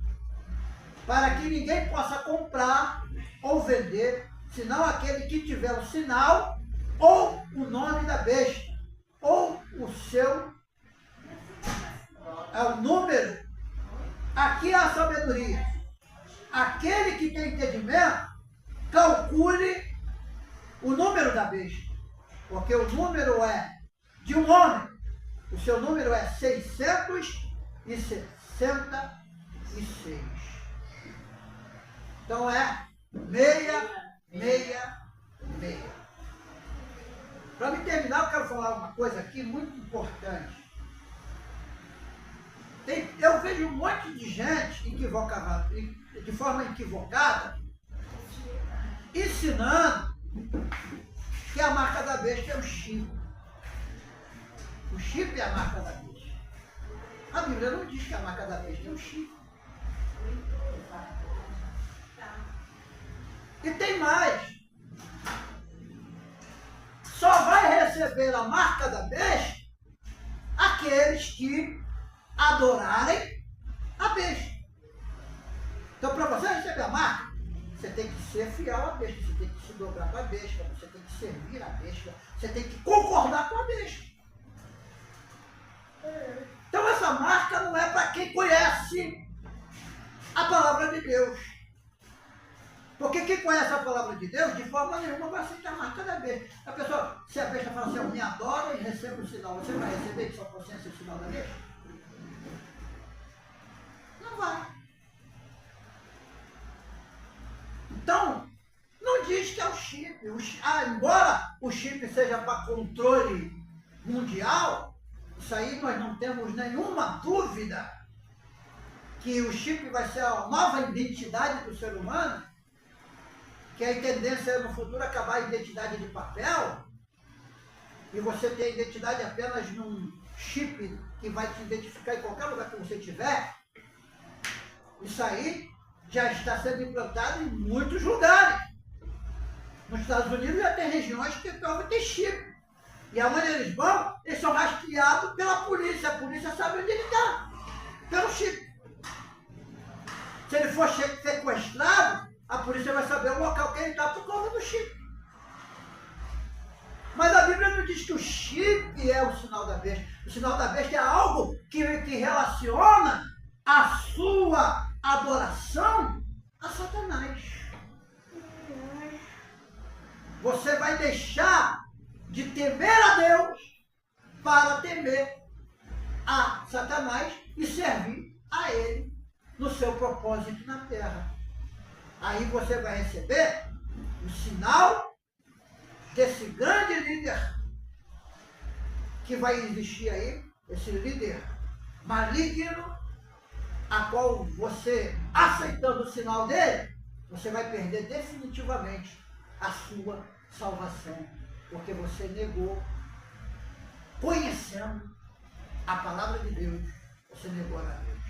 para que ninguém possa comprar ou vender, senão aquele que tiver o sinal ou o nome da besta, ou o seu o número. Aqui é a sabedoria. Aquele que tem entendimento, calcule o número da besta, porque o número é de um homem. O seu número é 666. Então é 666. Para me terminar, eu quero falar uma coisa aqui muito importante. Eu vejo um monte de gente de forma equivocada, ensinando que a marca da besta é o chip. O chip é a marca da besta. A Bíblia não diz que a marca da besta é o chip. E tem mais. Só vai receber a marca da besta aqueles que adorarem a besta. Então, para você receber a marca, você tem que ser fiel à besta, você tem que se dobrar para a besta, você tem que servir a besta, você tem que concordar com a besta. Então, essa marca não é para quem conhece a palavra de Deus. Porque quem conhece a palavra de Deus, de forma nenhuma vai aceitar a marca da besta. A pessoa, se a besta fala assim, eu me adoro e recebo o sinal, você vai receber de sua consciência o sinal da besta? Não vai. Então, não diz que é o chip. Embora o chip seja para controle mundial, isso aí nós não temos nenhuma dúvida que o chip vai ser a nova identidade do ser humano, que a tendência é no futuro acabar a identidade de papel e você ter a identidade apenas num chip que vai te identificar em qualquer lugar que você estiver. Isso aí já está sendo implantado em muitos lugares. Nos Estados Unidos já tem regiões que tem chip. E aonde eles vão, eles são rastreados pela polícia. A polícia sabe onde ele está, pelo chip. Se ele for sequestrado, a polícia vai saber o local que ele está por causa do chip. Mas a Bíblia não diz que o chip é o sinal da besta. O sinal da besta é algo que relaciona a sua adoração a Satanás. Você vai deixar de temer a Deus para temer a Satanás e servir a ele no seu propósito na terra. Aí você vai receber o sinal desse grande líder que vai existir aí, esse líder maligno, a qual você, aceitando o sinal dele, você vai perder definitivamente a sua salvação, porque você negou, conhecendo a palavra de Deus, você negou a Deus.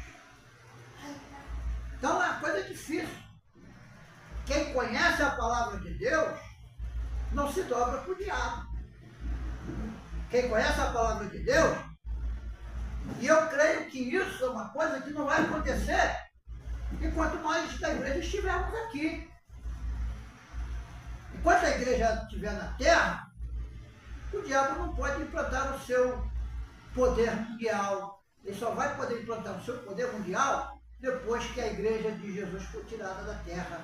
Então é uma coisa difícil. Quem conhece a palavra de Deus não se dobra para o diabo. Quem conhece a palavra de Deus, e eu creio que isso é uma coisa que não vai acontecer enquanto nós da igreja estivermos aqui. Enquanto a igreja estiver na terra, o diabo não pode implantar o seu poder mundial. Ele só vai poder implantar o seu poder mundial depois que a igreja de Jesus for tirada da terra,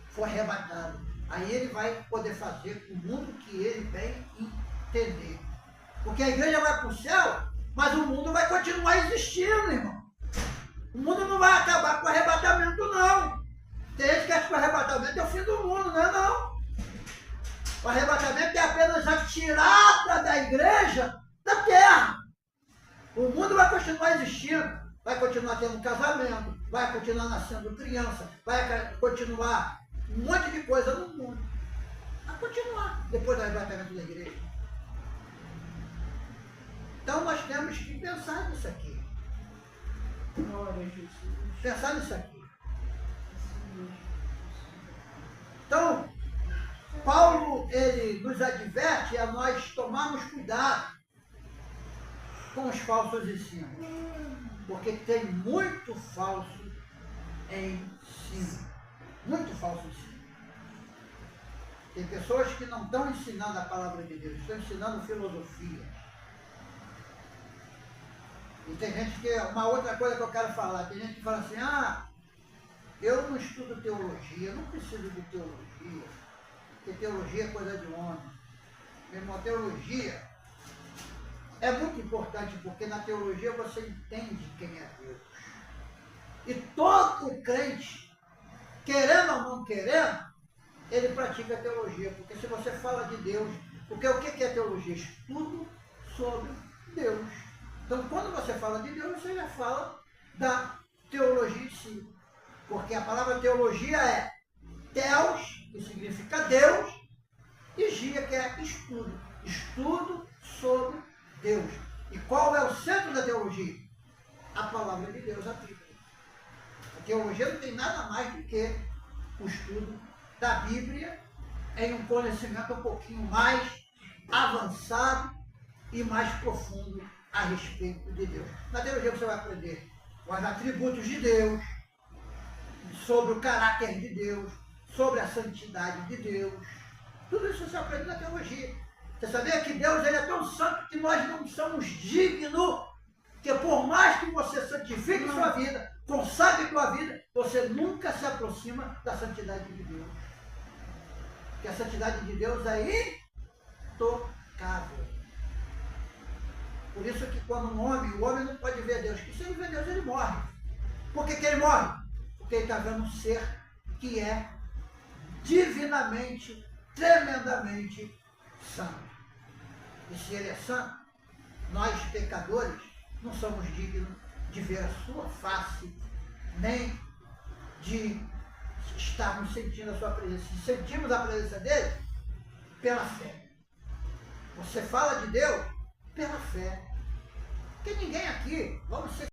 for arrebatada. Aí ele vai poder fazer o mundo que ele bem entender. Porque a igreja vai para o céu, mas o mundo vai continuar existindo, irmão. O mundo não vai acabar com o arrebatamento, não. Tem gente que acha que o arrebatamento é o fim do mundo, não é não. O arrebatamento é apenas a tirada da igreja da terra. O mundo vai continuar existindo, vai continuar tendo casamento, vai continuar nascendo criança, vai continuar um monte de coisa no mundo. Vai continuar depois do arrebatamento da igreja. Então nós temos que pensar nisso aqui. Glória a Jesus. Pensar nisso aqui. Então, Paulo, ele nos adverte a nós tomarmos cuidado com os falsos ensinos. Porque tem muito falso ensino. Muito falso ensino. Tem pessoas que não estão ensinando a palavra de Deus, estão ensinando filosofia. E tem gente que, uma outra coisa que eu quero falar, tem gente que fala assim, eu não estudo teologia, eu não preciso de teologia, porque teologia é coisa de homem. Meu irmão, teologia é muito importante, porque na teologia você entende quem é Deus. E todo crente, querendo ou não querendo, ele pratica teologia, porque se você fala de Deus, porque o que é teologia? Estudo sobre Deus. Então, quando você fala de Deus, você já fala da teologia em si. Porque a palavra teologia é Theos, que significa Deus, e Gia, que é estudo. Estudo sobre Deus. E qual é o centro da teologia? A palavra de Deus, a Bíblia. A teologia não tem nada mais do que o estudo da Bíblia em um conhecimento um pouquinho mais avançado e mais profundo a respeito de Deus. Na teologia você vai aprender os atributos de Deus, sobre o caráter de Deus, sobre a santidade de Deus. Tudo isso você aprende na teologia. Você sabia que Deus ele é tão santo que nós não somos dignos, que por mais que você santifique sua vida, consagre sua vida, você nunca se aproxima da santidade de Deus. Porque a santidade de Deus é intocável. Por isso que quando o homem não pode ver Deus, porque se ele vê Deus, ele morre. Por que ele morre? Porque ele está vendo um ser que é divinamente, tremendamente santo. E se ele é santo, nós pecadores não somos dignos de ver a sua face, nem de estarmos sentindo a sua presença. Se sentimos a presença dele, pela fé. Você fala de Deus pela fé. Porque ninguém aqui, vamos ser